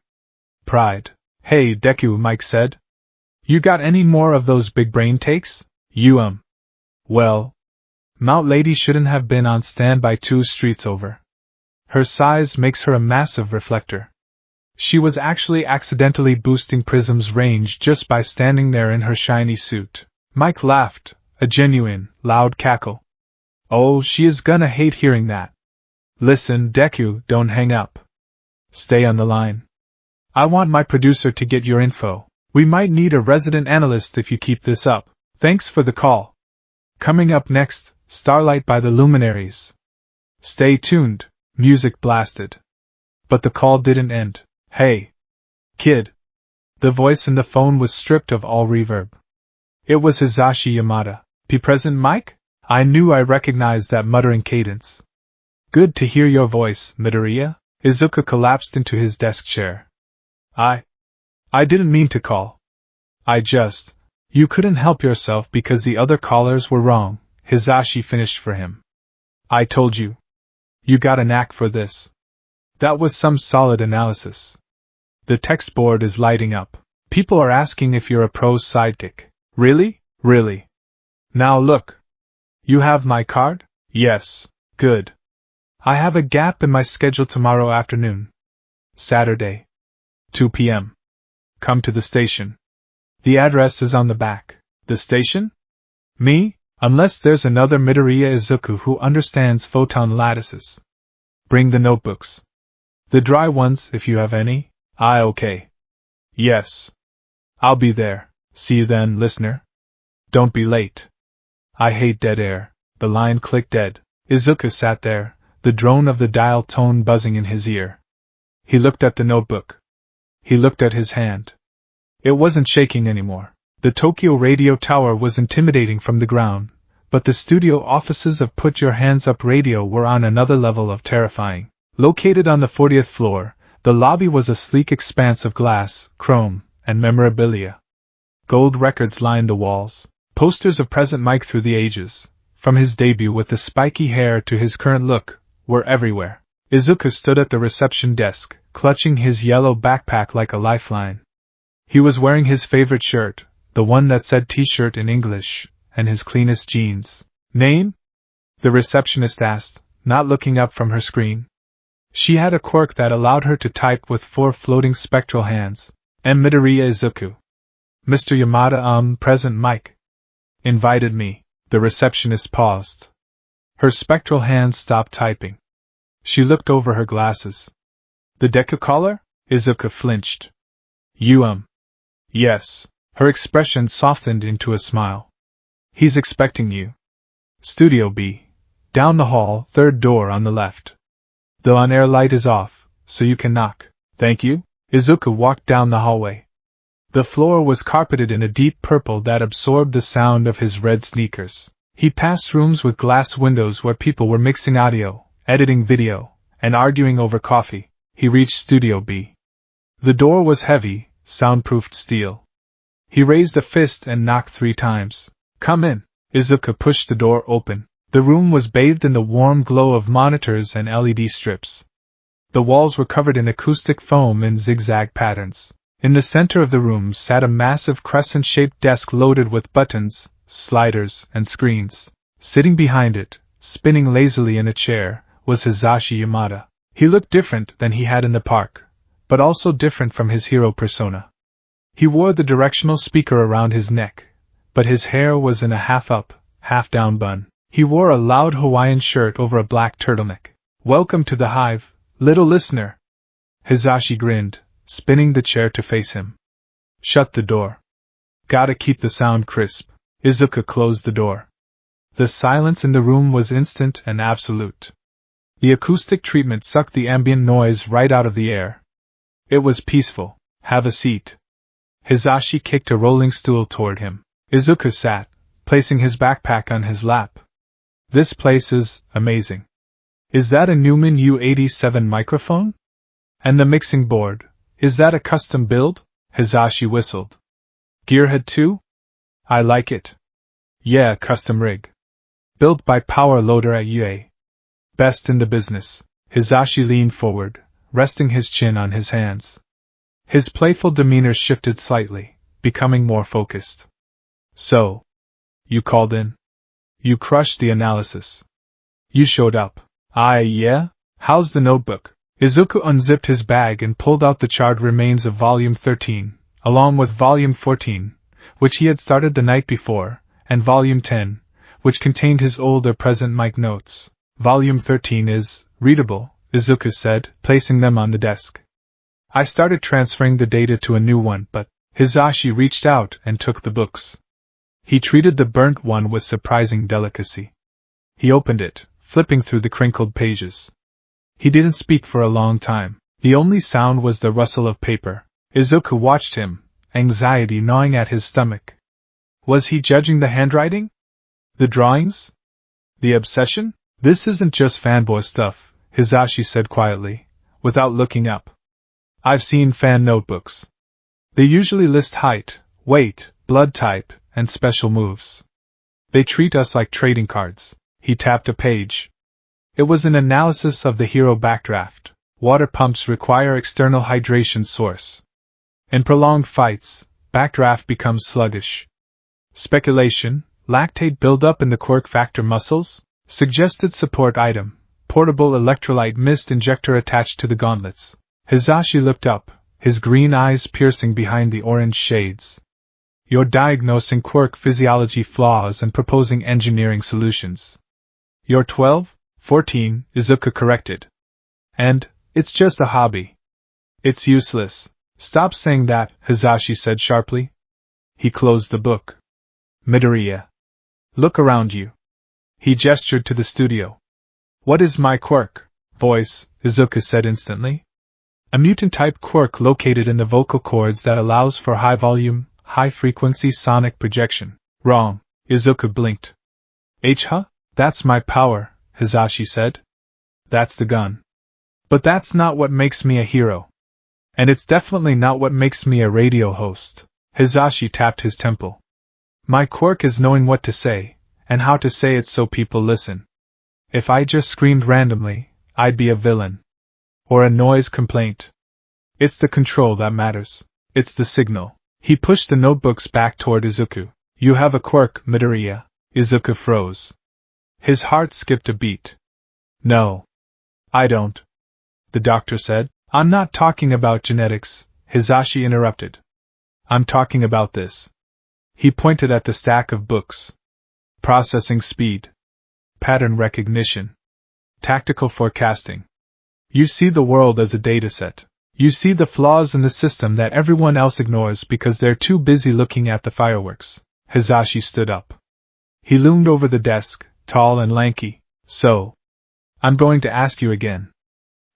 Pride. Hey, Deku, Mike said. You got any more of those big brain takes? Well, Mount Lady shouldn't have been on standby 2 streets over. Her size makes her a massive reflector. She was actually accidentally boosting Prism's range just by standing there in her shiny suit. Mike laughed, a genuine, loud cackle. Oh, she is gonna hate hearing that. Listen, Deku, don't hang up. Stay on the line. I want my producer to get your info. We might need a resident analyst if you keep this up. Thanks for the call. Coming up next, Starlight by the Luminaries. Stay tuned, music blasted. But the call didn't end. Hey. Kid. The voice in the phone was stripped of all reverb. It was Hisashi Yamada. Be present, Mike? I knew I recognized that muttering cadence. Good to hear your voice, Midoriya. Izuku collapsed into his desk chair. I didn't mean to call. You couldn't help yourself because the other callers were wrong, Hisashi finished for him. I told you. You got a knack for this. That was some solid analysis. The text board is lighting up. People are asking if you're a pro's sidekick. Really? Really? Now look. You have my card? Yes. Good. I have a gap in my schedule tomorrow afternoon. Saturday. 2 p.m. Come to the station. The address is on the back. The station? Me? Unless there's another Midoriya Izuku who understands photon lattices. Bring the notebooks. The dry ones, if you have any. Okay. Yes. I'll be there. See you then, listener. Don't be late. I hate dead air. The line clicked dead. Izuku sat there, the drone of the dial tone buzzing in his ear. He looked at the notebook. He looked at his hand. It wasn't shaking anymore. The Tokyo radio tower was intimidating from the ground, but the studio offices of Put Your Hands Up Radio were on another level of terrifying. Located on the 40th floor, the lobby was a sleek expanse of glass, chrome, and memorabilia. Gold records lined the walls. Posters of present Mike through the ages, from his debut with the spiky hair to his current look, were everywhere. Izuku stood at the reception desk, clutching his yellow backpack like a lifeline. He was wearing his favorite shirt, the one that said T-shirt in English, and his cleanest jeans. Name? The receptionist asked, not looking up from her screen. She had a quirk that allowed her to type with 4 floating spectral hands. M. Midoriya Izuku. Mr. Yamada, present Mike. Invited me. The receptionist paused. Her spectral hands stopped typing. She looked over her glasses. The Deku caller? Izuku flinched. You, Yes. Her expression softened into a smile. He's expecting you. Studio B. Down the hall, 3rd door on the left. The on-air light is off, so you can knock. Thank you. Izuku walked down the hallway. The floor was carpeted in a deep purple that absorbed the sound of his red sneakers. He passed rooms with glass windows where people were mixing audio, editing video, and arguing over coffee. He reached Studio B. The door was heavy, soundproofed steel. He raised a fist and knocked 3 times. "Come in." Izuku pushed the door open. The room was bathed in the warm glow of monitors and LED strips. The walls were covered in acoustic foam in zigzag patterns. In the center of the room sat a massive crescent-shaped desk loaded with buttons, sliders, and screens. Sitting behind it, spinning lazily in a chair, was Hisashi Yamada. He looked different than he had in the park, but also different from his hero persona. He wore the directional speaker around his neck, but his hair was in a half-up, half-down bun. He wore a loud Hawaiian shirt over a black turtleneck. "Welcome to the hive, little listener." Hisashi grinned, spinning the chair to face him. "Shut the door. Gotta keep the sound crisp." Izuku closed the door. The silence in the room was instant and absolute. The acoustic treatment sucked the ambient noise right out of the air. It was peaceful. "Have a seat." Hisashi kicked a rolling stool toward him. Izuku sat, placing his backpack on his lap. "This place is amazing. Is that a Newman U87 microphone? And the mixing board, is that a custom build?" Hisashi whistled. "Gearhead too? I like it. Yeah, custom rig. Built by Power Loader at UA. Best in the business." Hisashi leaned forward, resting his chin on his hands. His playful demeanor shifted slightly, becoming more focused. "So, you called in? You crushed the analysis. You showed up." Yeah? How's the notebook?" Izuku unzipped his bag and pulled out the charred remains of Volume 13, along with Volume 14, which he had started the night before, and Volume 10, which contained his older present mic notes. "Volume 13 is readable," Izuku said, placing them on the desk. "I started transferring the data to a new one, but..." Hisashi reached out and took the books. He treated the burnt one with surprising delicacy. He opened it, flipping through the crinkled pages. He didn't speak for a long time. The only sound was the rustle of paper. Izuku watched him, anxiety gnawing at his stomach. Was he judging the handwriting? The drawings? The obsession? "This isn't just fanboy stuff," Hisashi said quietly, without looking up. "I've seen fan notebooks. They usually list height, weight, blood type, and special moves. They treat us like trading cards." He tapped a page. It was an analysis of the hero backdraft. Water pumps require external hydration source. In prolonged fights, backdraft becomes sluggish. Speculation, lactate buildup in the quirk factor muscles. Suggested support item, portable electrolyte mist injector attached to the gauntlets. Hisashi looked up, his green eyes piercing behind the orange shades. "You're diagnosing quirk physiology flaws and proposing engineering solutions." "You're 12? 14, Izuku corrected. "And, it's just a hobby." "It's useless." "Stop saying that," Hisashi said sharply. He closed the book. "Midoriya. Look around you." He gestured to the studio. "What is my quirk?" "Voice," Izuku said instantly. "A mutant-type quirk located in the vocal cords that allows for high-volume, high-frequency sonic projection." "Wrong." Izuku blinked. "Huh? That's my power," Hisashi said. "That's the gun. But that's not what makes me a hero. And it's definitely not what makes me a radio host." Hisashi tapped his temple. "My quirk is knowing what to say, and how to say it so people listen. If I just screamed randomly, I'd be a villain. Or a noise complaint. It's the control that matters. It's the signal." He pushed the notebooks back toward Izuku. "You have a quirk, Midoriya." Izuku froze. His heart skipped a beat. "No. I don't," the doctor said. "I'm not talking about genetics," Hisashi interrupted. "I'm talking about this." He pointed at the stack of books. "Processing speed. Pattern recognition. Tactical forecasting. You see the world as a dataset. You see the flaws in the system that everyone else ignores because they're too busy looking at the fireworks." Hisashi stood up. He loomed over the desk, tall and lanky. "So, I'm going to ask you again.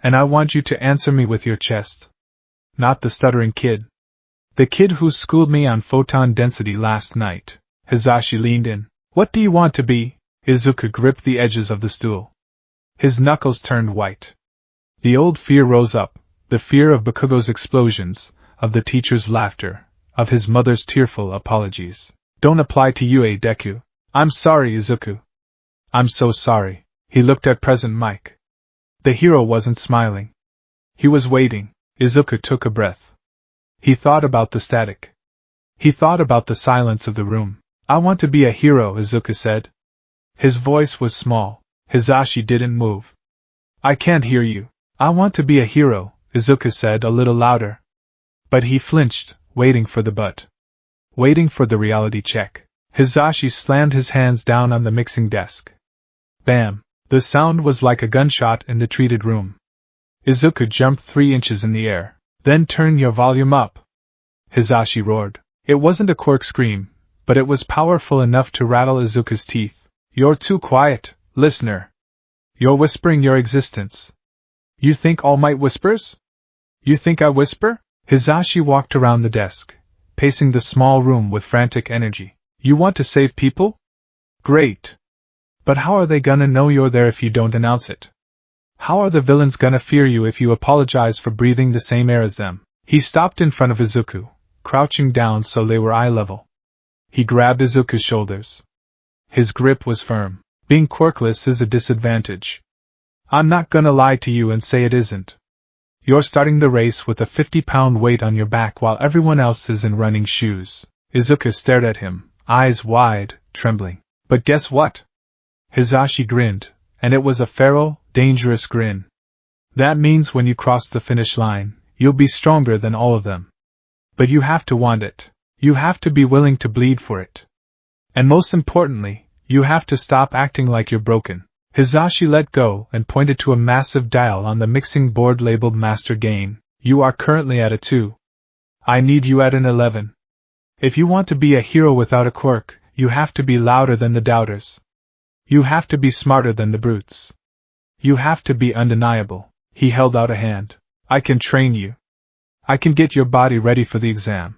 And I want you to answer me with your chest. Not the stuttering kid. The kid who schooled me on photon density last night. Hisashi leaned in. What do you want to be? Izuku gripped the edges of the stool. His knuckles turned white. The old fear rose up, the fear of Bakugo's explosions, of the teacher's laughter, of his mother's tearful apologies. Don't apply to you, Deku. I'm sorry, Izuku. I'm so sorry. He looked at Present Mike. The hero wasn't smiling. He was waiting. Izuku took a breath. He thought about the static. He thought about the silence of the room. I want to be a hero, Izuku said. His voice was small. Hisashi didn't move. I can't hear you. I want to be a hero, Izuku said a little louder. But he flinched, waiting for the but. Waiting for the reality check. Hisashi slammed his hands down on the mixing desk. Bam! The sound was like a gunshot in the treated room. Izuku jumped 3 inches in the air. Then turn your volume up, Hisashi roared. It wasn't a quirk scream, but it was powerful enough to rattle Izuku's teeth. You're too quiet, listener. You're whispering your existence. You think All Might whispers? You think I whisper? Hisashi walked around the desk, pacing the small room with frantic energy. You want to save people? Great. But how are they gonna know you're there if you don't announce it? How are the villains gonna fear you if you apologize for breathing the same air as them? He stopped in front of Izuku, crouching down so they were eye level. He grabbed Izuku's shoulders. His grip was firm. Being quirkless is a disadvantage. I'm not gonna lie to you and say it isn't. You're starting the race with a 50-pound weight on your back while everyone else is in running shoes. Izuku stared at him, eyes wide, trembling. But guess what? Hisashi grinned, and it was a feral, dangerous grin. That means when you cross the finish line, you'll be stronger than all of them. But you have to want it. You have to be willing to bleed for it. And most importantly, you have to stop acting like you're broken. Hisashi let go and pointed to a massive dial on the mixing board labeled Master Gain. You are currently at a 2. I need you at an 11. If you want to be a hero without a quirk, you have to be louder than the doubters. You have to be smarter than the brutes. You have to be undeniable. He held out a hand. I can train you. I can get your body ready for the exam.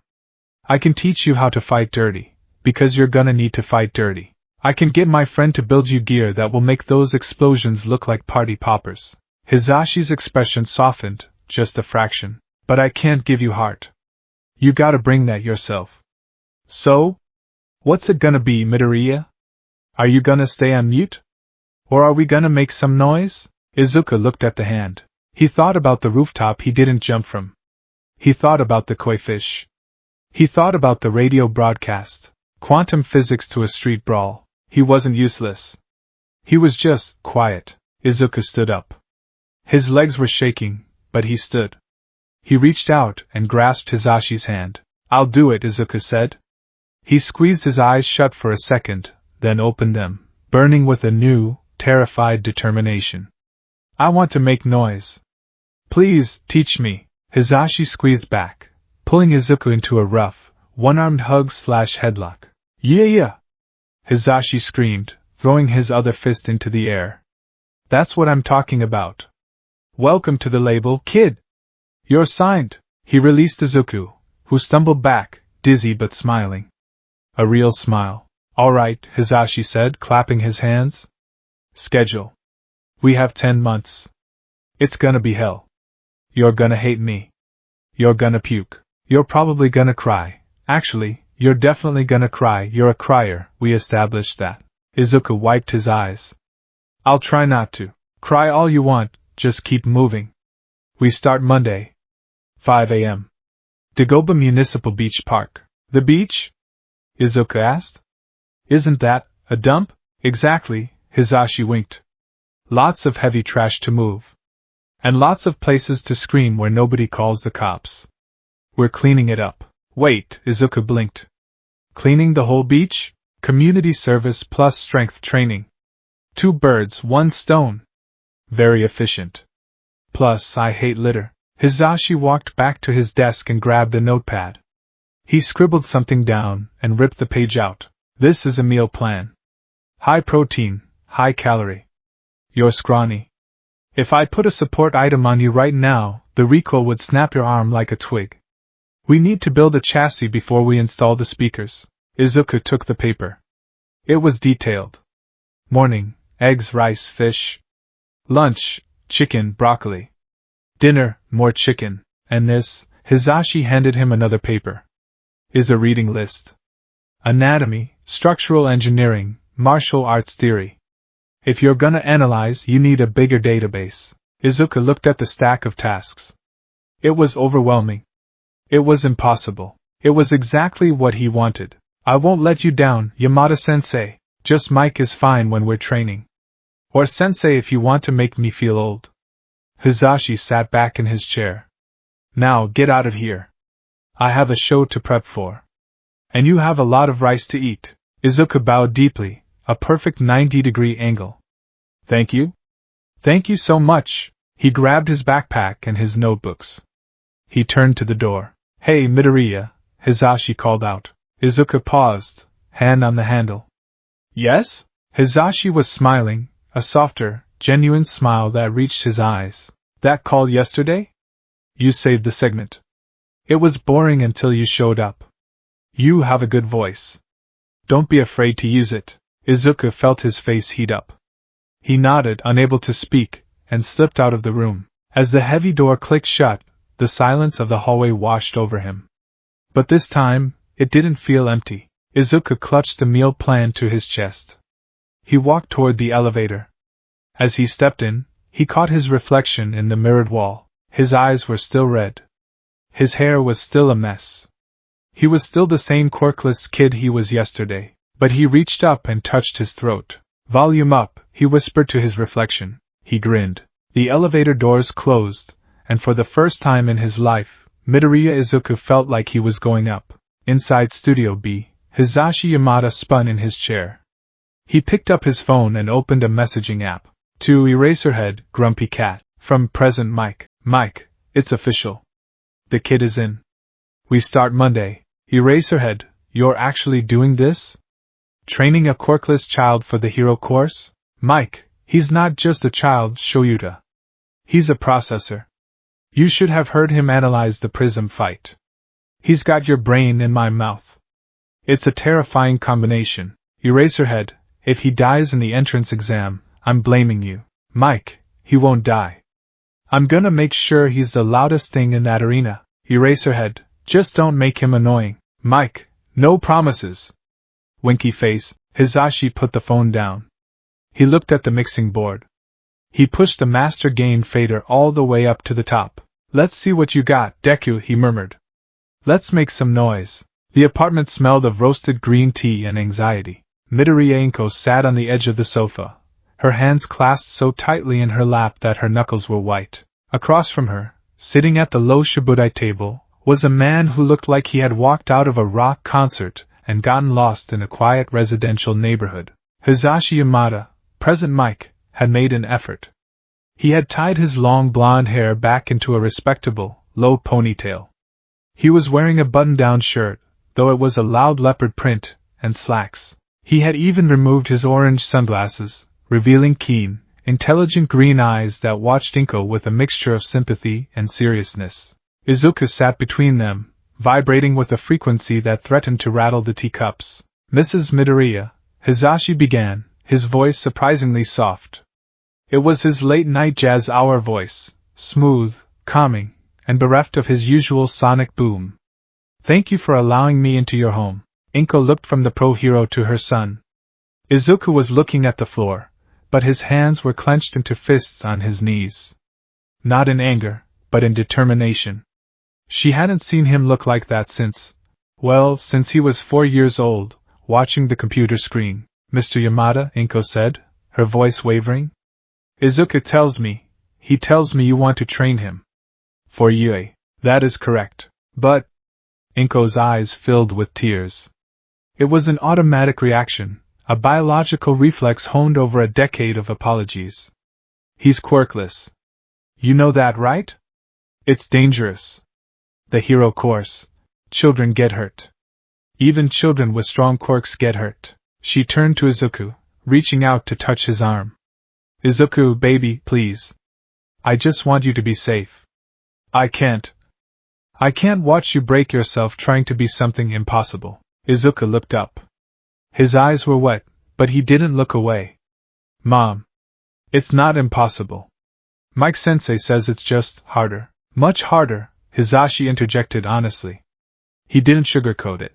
I can teach you how to fight dirty, because you're gonna need to fight dirty. I can get my friend to build you gear that will make those explosions look like party poppers. Hisashi's expression softened, just a fraction. But I can't give you heart. You gotta bring that yourself. So? What's it gonna be, Midoriya? Are you gonna stay on mute? Or are we gonna make some noise? Izuku looked at the hand. He thought about the rooftop he didn't jump from. He thought about the koi fish. He thought about the radio broadcast. Quantum physics to a street brawl. He wasn't useless. He was just quiet. Izuku stood up. His legs were shaking, but he stood. He reached out and grasped Hisashi's hand. I'll do it, Izuku said. He squeezed his eyes shut for a second, then opened them, burning with a new, terrified determination. I want to make noise. Please, teach me. Hisashi squeezed back, pulling Izuku into a rough, one-armed hug/headlock. Yeah! Hisashi screamed, throwing his other fist into the air. That's what I'm talking about. Welcome to the label, kid. You're signed. He released Izuku, who stumbled back, dizzy but smiling. A real smile. All right, Hisashi said, clapping his hands. Schedule. We have 10 months. It's gonna be hell. You're gonna hate me. You're gonna puke. You're probably gonna cry. Actually, you're definitely gonna cry. You're a crier, we established that. Izuku wiped his eyes. I'll try not to. Cry all you want, just keep moving. We start Monday. 5 a.m. Dagoba Municipal Beach Park. The beach? Izuku asked. Isn't that a dump? Exactly, Hisashi winked. Lots of heavy trash to move. And lots of places to scream where nobody calls the cops. We're cleaning it up. Wait, Izuku blinked. Cleaning the whole beach? Community service plus strength training. 2 birds, 1 stone. Very efficient. Plus, I hate litter. Hisashi walked back to his desk and grabbed a notepad. He scribbled something down and ripped the page out. This is a meal plan. High protein, high calorie. You're scrawny. If I put a support item on you right now, the recoil would snap your arm like a twig. We need to build a chassis before we install the speakers. Izuku took the paper. It was detailed. Morning, eggs, rice, fish. Lunch, chicken, broccoli. Dinner, more chicken. And this, Hisashi handed him another paper. Is a reading list. Anatomy, structural engineering, martial arts theory. If you're gonna analyze, you need a bigger database. Izuku looked at the stack of tasks. It was overwhelming. It was impossible. It was exactly what he wanted. I won't let you down, Yamada-sensei. Just Mike is fine when we're training. Or sensei if you want to make me feel old. Hisashi sat back in his chair. Now get out of here. I have a show to prep for. And you have a lot of rice to eat. Izuku bowed deeply, a perfect 90-degree angle. Thank you? Thank you so much. He grabbed his backpack and his notebooks. He turned to the door. Hey, Midoriya, Hisashi called out. Izuku paused, hand on the handle. Yes? Hisashi was smiling, a softer, genuine smile that reached his eyes. That call yesterday? You saved the segment. It was boring until you showed up. You have a good voice. Don't be afraid to use it. Izuku felt his face heat up. He nodded, unable to speak, and slipped out of the room. As the heavy door clicked shut, the silence of the hallway washed over him. But this time, it didn't feel empty. Izuku clutched the meal plan to his chest. He walked toward the elevator. As he stepped in, he caught his reflection in the mirrored wall. His eyes were still red. His hair was still a mess. He was still the same quirkless kid he was yesterday, but he reached up and touched his throat. Volume up, he whispered to his reflection. He grinned. The elevator doors closed, and for the first time in his life, Midoriya Izuku felt like he was going up. Inside Studio B, Hisashi Yamada spun in his chair. He picked up his phone and opened a messaging app. To Eraserhead, Grumpy Cat. From Present Mike. Mike, it's official. The kid is in. We start Monday. Eraserhead, you're actually doing this? Training a quirkless child for the hero course? Mike, he's not just a child, Shoyuta. He's a processor. You should have heard him analyze the prism fight. He's got your brain in my mouth. It's a terrifying combination. Eraserhead, if he dies in the entrance exam, I'm blaming you. Mike, he won't die. I'm gonna make sure he's the loudest thing in that arena. Eraserhead, just don't make him annoying. Mike, no promises. Winky face, Hisashi put the phone down. He looked at the mixing board. He pushed the master gain fader all the way up to the top. Let's see what you got, Deku, he murmured. Let's make some noise. The apartment smelled of roasted green tea and anxiety. Midoriya Inko sat on the edge of the sofa, her hands clasped so tightly in her lap that her knuckles were white. Across from her, sitting at the low shibudai table, was a man who looked like he had walked out of a rock concert and gotten lost in a quiet residential neighborhood. Hisashi Yamada, Present Mike, had made an effort. He had tied his long blonde hair back into a respectable, low ponytail. He was wearing a button-down shirt, though it was a loud leopard print, and slacks. He had even removed his orange sunglasses, revealing keen, intelligent green eyes that watched Inko with a mixture of sympathy and seriousness. Izuku sat between them, vibrating with a frequency that threatened to rattle the teacups. Mrs. Midoriya, Hisashi began, his voice surprisingly soft. It was his late-night jazz hour voice, smooth, calming, and bereft of his usual sonic boom. Thank you for allowing me into your home. Inko looked from the pro-hero to her son. Izuku was looking at the floor, but his hands were clenched into fists on his knees. Not in anger, but in determination. She hadn't seen him look like that since he was 4 years old, watching the computer screen. Mr. Yamada, Inko said, her voice wavering. Izuku tells me you want to train him. For Yue, that is correct. But... Inko's eyes filled with tears. It was an automatic reaction, a biological reflex honed over a decade of apologies. He's quirkless. You know that, right? It's dangerous. The hero course. Children get hurt. Even children with strong quirks get hurt. She turned to Izuku, reaching out to touch his arm. Izuku, baby, please. I just want you to be safe. I can't. I can't watch you break yourself trying to be something impossible. Izuku looked up. His eyes were wet, but he didn't look away. Mom. It's not impossible. Mike-sensei says it's just harder. Much harder, Hisashi interjected honestly. He didn't sugarcoat it.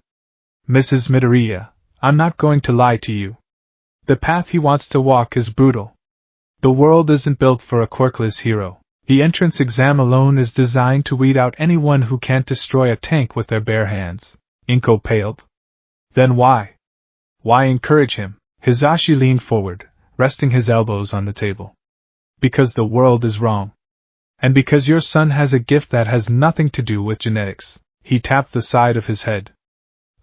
Mrs. Midoriya, I'm not going to lie to you. The path he wants to walk is brutal. The world isn't built for a quirkless hero. The entrance exam alone is designed to weed out anyone who can't destroy a tank with their bare hands. Inko paled. Then why? Why encourage him? Hisashi leaned forward, resting his elbows on the table. Because the world is wrong. And because your son has a gift that has nothing to do with genetics. He tapped the side of his head.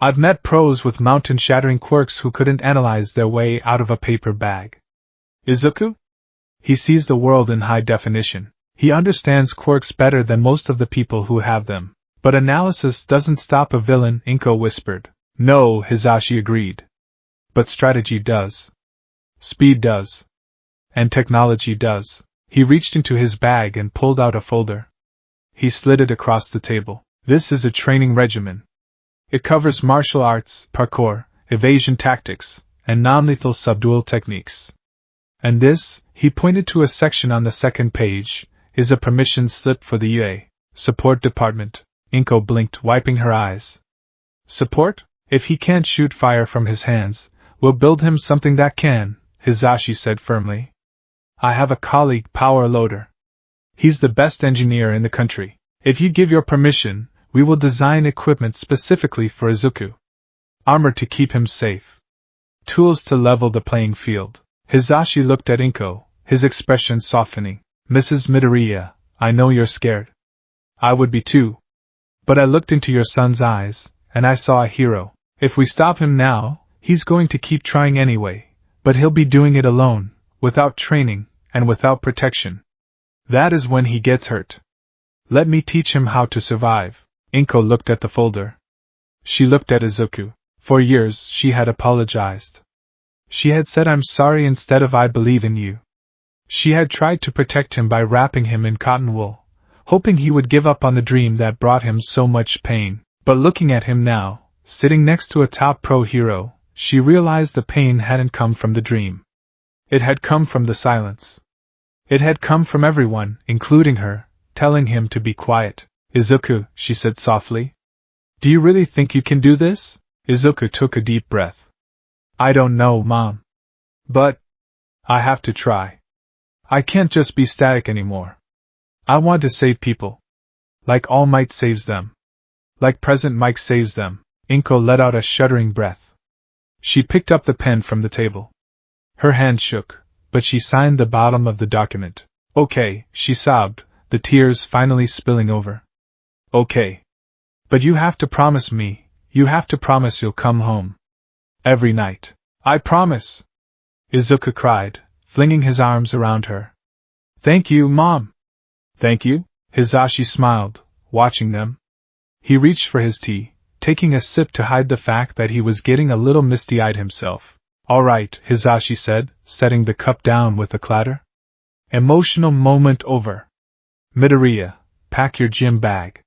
I've met pros with mountain-shattering quirks who couldn't analyze their way out of a paper bag. Izuku? He sees the world in high definition. He understands quirks better than most of the people who have them. But analysis doesn't stop a villain, Inko whispered. No, Hisashi agreed. But strategy does. Speed does. And technology does. He reached into his bag and pulled out a folder. He slid it across the table. This is a training regimen. It covers martial arts, parkour, evasion tactics, and non-lethal subdual techniques. And this, he pointed to a section on the second page, is a permission slip for the UA support department. Inko blinked, wiping her eyes. Support? If he can't shoot fire from his hands, we'll build him something that can, Hisashi said firmly. I have a colleague, Power Loader. He's the best engineer in the country. If you give your permission, we will design equipment specifically for Izuku. Armor to keep him safe. Tools to level the playing field. Hisashi looked at Inko, his expression softening. Mrs. Midoriya, I know you're scared. I would be too. But I looked into your son's eyes, and I saw a hero. If we stop him now, he's going to keep trying anyway, but he'll be doing it alone, without training, and without protection. That is when he gets hurt. Let me teach him how to survive. Inko looked at the folder. She looked at Izuku. For years she had apologized. She had said I'm sorry instead of I believe in you. She had tried to protect him by wrapping him in cotton wool, hoping he would give up on the dream that brought him so much pain. But looking at him now, sitting next to a top pro hero, she realized the pain hadn't come from the dream. It had come from the silence. It had come from everyone, including her, telling him to be quiet. Izuku, she said softly. Do you really think you can do this? Izuku took a deep breath. I don't know, Mom. But I have to try. I can't just be static anymore. I want to save people. Like All Might saves them. Like President Mike saves them. Inko let out a shuddering breath. She picked up the pen from the table. Her hand shook, but she signed the bottom of the document. Okay, she sobbed, the tears finally spilling over. Okay. But you have to promise me, you have to promise you'll come home. Every night. I promise! Izuku cried, flinging his arms around her. Thank you, Mom! Thank you? Hisashi smiled, watching them. He reached for his tea, taking a sip to hide the fact that he was getting a little misty-eyed himself. All right, Hisashi said, setting the cup down with a clatter. Emotional moment over. Midoriya, pack your gym bag.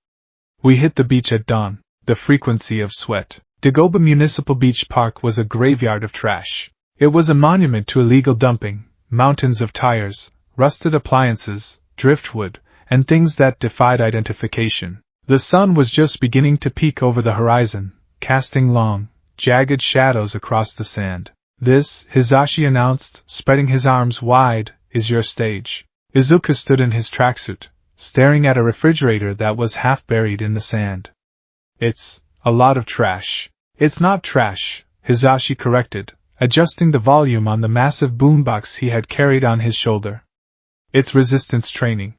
We hit the beach at dawn. The frequency of sweat. Dagoba Municipal Beach Park was a graveyard of trash. It was a monument to illegal dumping, mountains of tires, rusted appliances, driftwood, and things that defied identification. The sun was just beginning to peek over the horizon, casting long, jagged shadows across the sand. This, Hisashi announced, spreading his arms wide, is your stage. Izuku stood in his tracksuit, staring at a refrigerator that was half buried in the sand. It's a lot of trash. It's not trash, Hisashi corrected, adjusting the volume on the massive boombox he had carried on his shoulder. It's resistance training.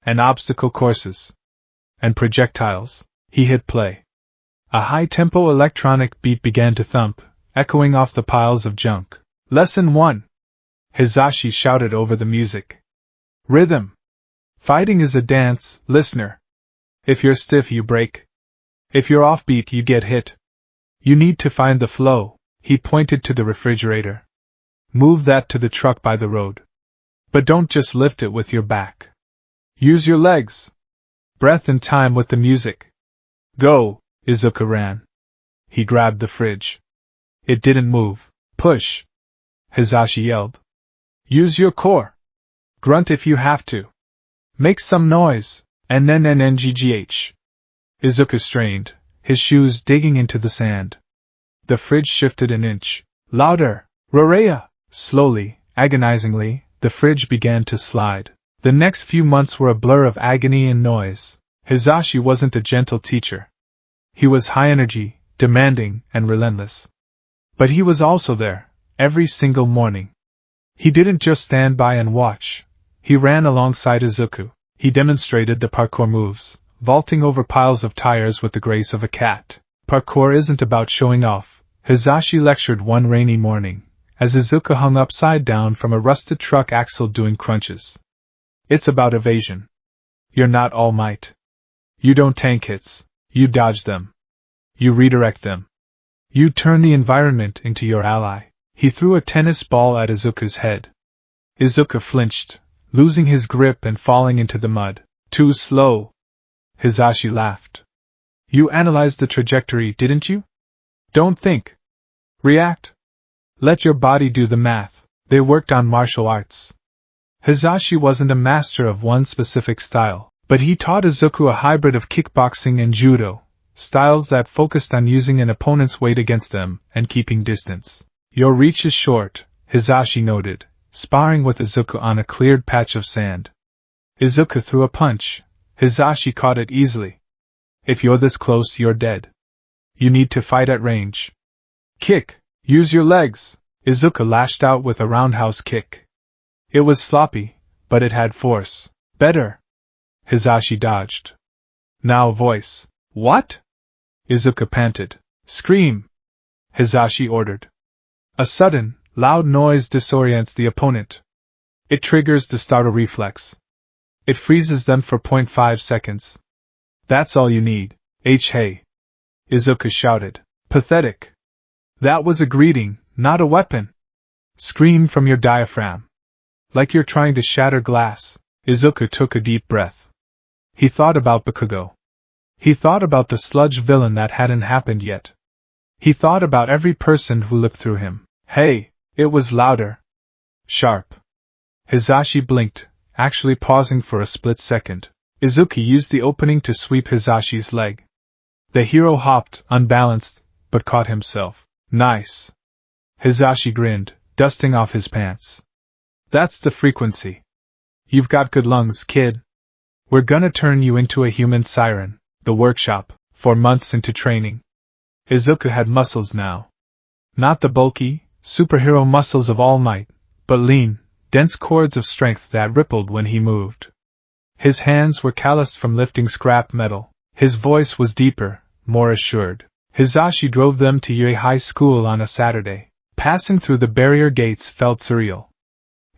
And obstacle courses. And projectiles. He hit play. A high-tempo electronic beat began to thump, echoing off the piles of junk. Lesson 1. Hisashi shouted over the music. Rhythm. Fighting is a dance, listener. If you're stiff, you break. If you're offbeat, you get hit. You need to find the flow. He pointed to the refrigerator. Move that to the truck by the road. But don't just lift it with your back. Use your legs. breath in time with the music. Go! Izuku ran. He grabbed the fridge. It didn't move. Push! Hisashi yelled. Use your core! Grunt if you have to. Make some noise! NNNNGGH. Izuku strained, his shoes digging into the sand. The fridge shifted an inch. Louder! Rorea! Slowly, agonizingly, the fridge began to slide. The next few months were a blur of agony and noise. Hisashi wasn't a gentle teacher. He was high energy, demanding, and relentless. But he was also there, every single morning. He didn't just stand by and watch. He ran alongside Izuku. He demonstrated the parkour moves, vaulting over piles of tires with the grace of a cat. Parkour isn't about showing off, Hisashi lectured one rainy morning, as Izuku hung upside down from a rusted truck axle doing crunches. It's about evasion. You're not All Might. You don't tank hits, you dodge them. You redirect them. You turn the environment into your ally. He threw a tennis ball at Izuku's head. Izuku flinched, losing his grip and falling into the mud. Too slow. Hisashi laughed. You analyzed the trajectory, didn't you? Don't think. React. Let your body do the math. They worked on martial arts. Hisashi wasn't a master of one specific style, but he taught Izuku a hybrid of kickboxing and judo, styles that focused on using an opponent's weight against them and keeping distance. Your reach is short, Hisashi noted, sparring with Izuku on a cleared patch of sand. Izuku threw a punch. Hisashi caught it easily. If you're this close, you're dead. You need to fight at range. Kick! Use your legs! Izuku lashed out with a roundhouse kick. It was sloppy, but it had force. Better! Hisashi dodged. Now voice. What? Izuku panted. Scream! Hisashi ordered. A sudden, loud noise disorients the opponent. It triggers the startle reflex. It freezes them for 0.5 seconds. That's all you need. Hey! Izuku shouted. Pathetic. That was a greeting, not a weapon. Scream from your diaphragm. Like you're trying to shatter glass. Izuku took a deep breath. He thought about Bakugo. He thought about the sludge villain that hadn't happened yet. He thought about every person who looked through him. Hey! It was louder. Sharp. Hisashi blinked, actually pausing for a split second. Izuku used the opening to sweep Hisashi's leg. The hero hopped, unbalanced, but caught himself. Nice. Hisashi grinned, dusting off his pants. That's the frequency. You've got good lungs, kid. We're gonna turn you into a human siren. The workshop, 4 months into training. Izuku had muscles now. Not the bulky, superhero muscles of All Might, but lean, dense cords of strength that rippled when he moved. His hands were calloused from lifting scrap metal. His voice was deeper, more assured. Hisashi drove them to Yui High School on a Saturday. Passing through the barrier gates felt surreal.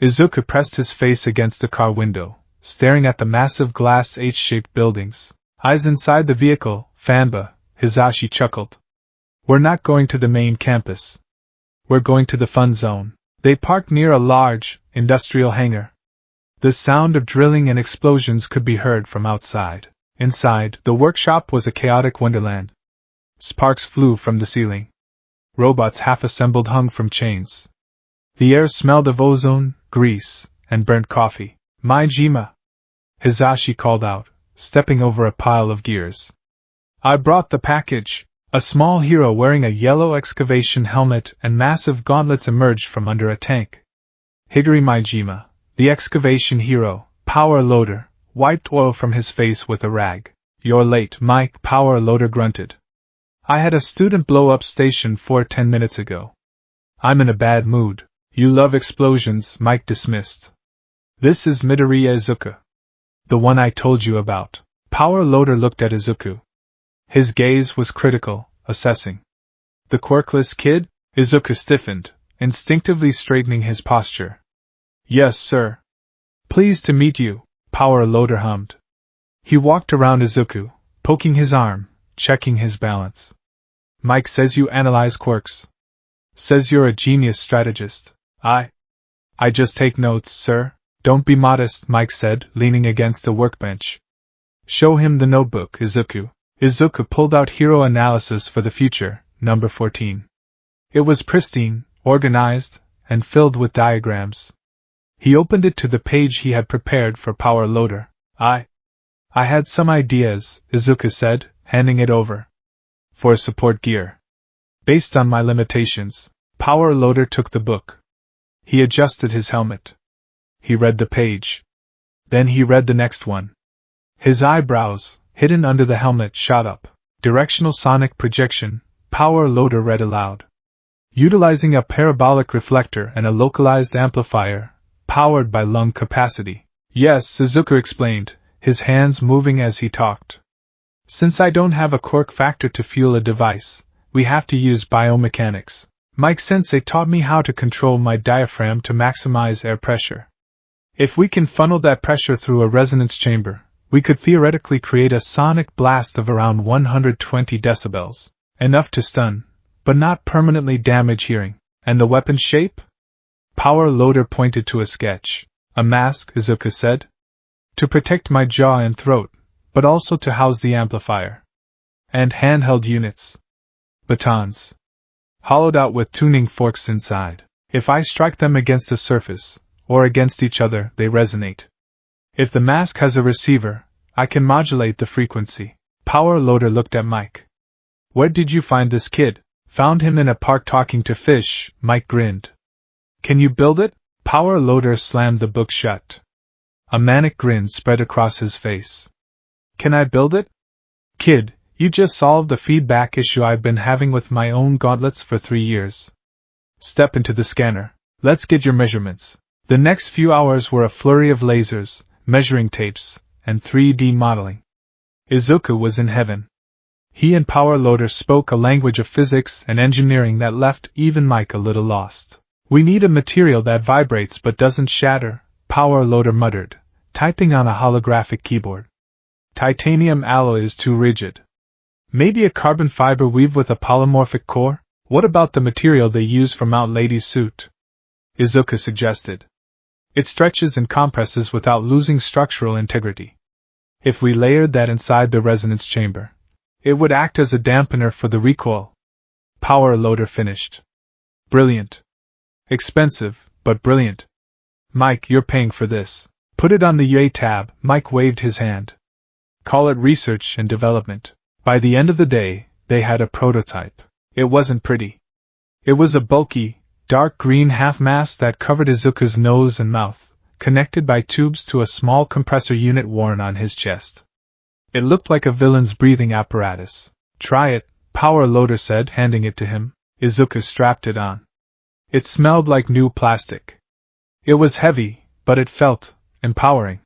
Izuku pressed his face against the car window, staring at the massive glass H-shaped buildings. Eyes inside the vehicle, Fanba, Hisashi chuckled. We're not going to the main campus. We're going to the fun zone. They parked near a large, industrial hangar. The sound of drilling and explosions could be heard from outside. Inside, the workshop was a chaotic wonderland. Sparks flew from the ceiling. Robots half-assembled hung from chains. The air smelled of ozone, grease, and burnt coffee. Maijima! Hisashi called out, stepping over a pile of gears. I brought the package. A small hero wearing a yellow excavation helmet and massive gauntlets emerged from under a tank. Higuri Maijima, the excavation hero, power loader, wiped oil from his face with a rag. You're late, Mike, power loader grunted. I had a student blow up station 10 minutes ago. I'm in a bad mood. You love explosions, Mike dismissed. This is Midoriya Izuku. The one I told you about. Power loader looked at Izuku. His gaze was critical, assessing. The quirkless kid? Izuku stiffened, instinctively straightening his posture. Yes, sir. Pleased to meet you, Power loader hummed. He walked around Izuku, poking his arm, checking his balance. Mike says you analyze quirks. Says you're a genius strategist. I just take notes, sir. Don't be modest, Mike said, leaning against a workbench. Show him the notebook, Izuku. Izuku pulled out Hero Analysis for the Future, number 14. It was pristine, organized, and filled with diagrams. He opened it to the page he had prepared for Power Loader. I had some ideas, Izuku said, handing it over. For support gear. Based on my limitations, Power Loader took the book. He adjusted his helmet. He read the page. Then he read the next one. His eyebrows, hidden under the helmet, shot up. Directional sonic projection, Power Loader read aloud. Utilizing a parabolic reflector and a localized amplifier, powered by lung capacity. Yes, Izuku explained, his hands moving as he talked. Since I don't have a quirk factor to fuel a device, we have to use biomechanics. Mike-sensei taught me how to control my diaphragm to maximize air pressure. If we can funnel that pressure through a resonance chamber, we could theoretically create a sonic blast of around 120 decibels, enough to stun, but not permanently damage hearing. And the weapon shape? Power Loader pointed to a sketch. A mask, Izuku said. To protect my jaw and throat, but also to house the amplifier. And handheld units. Batons. Hollowed out with tuning forks inside. If I strike them against a surface, or against each other, they resonate. If the mask has a receiver, I can modulate the frequency. Power Loader looked at Mike. Where did you find this kid? Found him in a park talking to fish, Mike grinned. Can you build it? Power Loader slammed the book shut. A manic grin spread across his face. Can I build it? Kid, you just solved a feedback issue I've been having with my own gauntlets for 3 years. Step into the scanner. Let's get your measurements. The next few hours were a flurry of lasers, measuring tapes, and 3D modeling. Izuku was in heaven. He and Power Loader spoke a language of physics and engineering that left even Mike a little lost. We need a material that vibrates but doesn't shatter, Power Loader muttered, typing on a holographic keyboard. Titanium alloy is too rigid. Maybe a carbon fiber weave with a polymorphic core? What about the material they use for Mount Lady's suit? Izuku suggested. It stretches and compresses without losing structural integrity. If we layered that inside the resonance chamber, it would act as a dampener for the recoil. Power Loader finished. Brilliant. Expensive, but brilliant. Mike, you're paying for this. Put it on the Yay tab, Mike waved his hand. Call it research and development. By the end of the day, they had a prototype. It wasn't pretty. It was a bulky, dark green half-mask that covered Izuku's nose and mouth, connected by tubes to a small compressor unit worn on his chest. It looked like a villain's breathing apparatus. Try it, Power Loader said, handing it to him. Izuku strapped it on. It smelled like new plastic. It was heavy, but it felt empowering.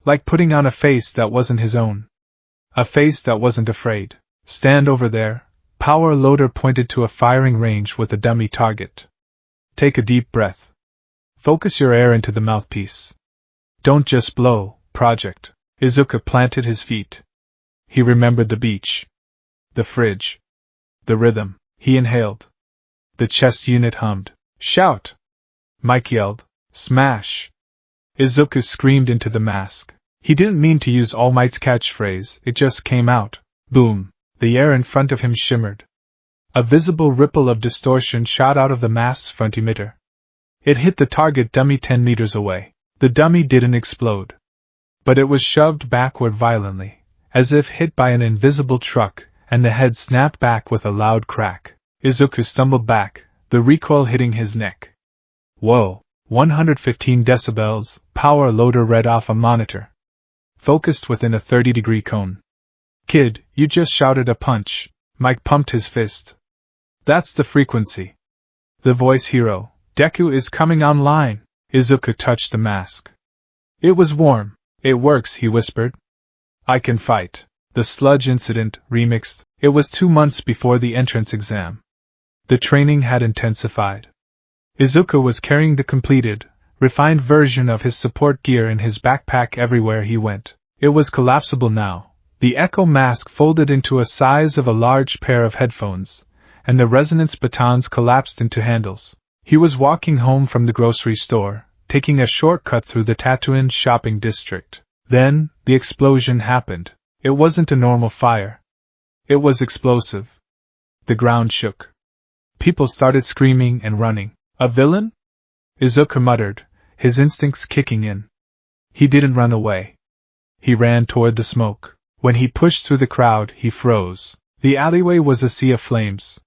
Like putting on a face that wasn't his own. A face that wasn't afraid. Stand over there. Power Loader pointed to a firing range with a dummy target. Take a deep breath. Focus your air into the mouthpiece. Don't just blow, Project. Izuku planted his feet. He remembered the beach. The fridge. The rhythm. He inhaled. The chest unit hummed. Shout! Mike yelled. Smash! Izuku screamed into the mask. He didn't mean to use All Might's catchphrase, it just came out. Boom! The air in front of him shimmered. A visible ripple of distortion shot out of the mask's front emitter. It hit the target dummy 10 meters away. The dummy didn't explode. But it was shoved backward violently, as if hit by an invisible truck, and the head snapped back with a loud crack. Izuku stumbled back, the recoil hitting his neck. Whoa! 115 decibels, Power Loader read off a monitor. Focused within a 30-degree cone. Kid, you just shouted a punch. Mike pumped his fist. That's the frequency. The voice hero, Deku, is coming online. Izuku touched the mask. It was warm. It works, he whispered. I can fight. The sludge incident, remixed. It was 2 months before the entrance exam. The training had intensified. Izuku was carrying the completed, refined version of his support gear in his backpack everywhere he went. It was collapsible now. The echo mask folded into a size of a large pair of headphones, and the resonance batons collapsed into handles. He was walking home from the grocery store, taking a shortcut through the Tatooine shopping district. Then, the explosion happened. It wasn't a normal fire. It was explosive. The ground shook. People started screaming and running. A villain? Izuku muttered, his instincts kicking in. He didn't run away. He ran toward the smoke. When he pushed through the crowd, he froze. The alleyway was a sea of flames.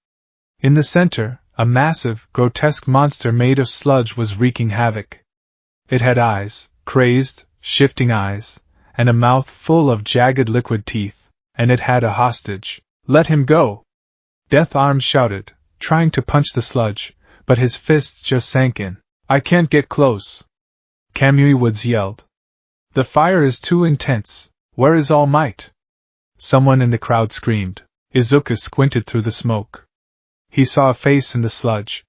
In the center, a massive, grotesque monster made of sludge was wreaking havoc. It had eyes, crazed, shifting eyes, and a mouth full of jagged liquid teeth, and it had a hostage. Let him go! Death Arms shouted, trying to punch the sludge, but his fists just sank in. I can't get close. Kamui Woods yelled. The fire is too intense. Where is All Might? Someone in the crowd screamed. Izuku squinted through the smoke. He saw a face in the sludge.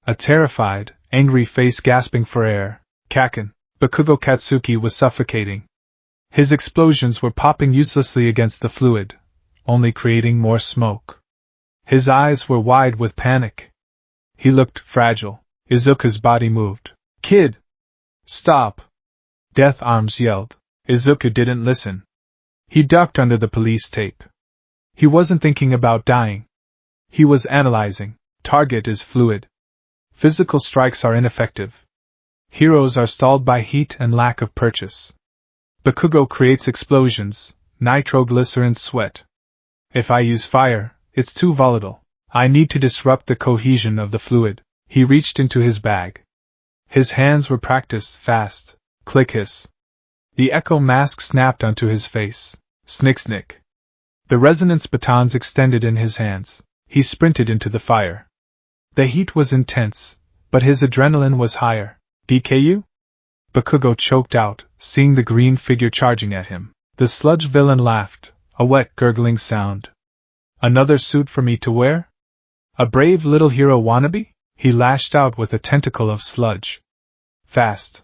A terrified, angry face gasping for air. Kacchan. Bakugo Katsuki was suffocating. His explosions were popping uselessly against the fluid, only creating more smoke. His eyes were wide with panic. He looked fragile. Izuku's body moved. Kid! Stop! Death Arms yelled. Izuku didn't listen. He ducked under the police tape. He wasn't thinking about dying. He was analyzing. Target is fluid. Physical strikes are ineffective. Heroes are stalled by heat and lack of purchase. Bakugo creates explosions, nitroglycerin sweat. If I use fire, it's too volatile. I need to disrupt the cohesion of the fluid. He reached into his bag. His hands were practiced fast. Click hiss. The echo mask snapped onto his face. Snick snick. The resonance batons extended in his hands. He sprinted into the fire. The heat was intense, but his adrenaline was higher. DKU? Bakugo choked out, seeing the green figure charging at him. The sludge villain laughed, a wet gurgling sound. Another suit for me to wear? A brave little hero wannabe? He lashed out with a tentacle of sludge. Fast.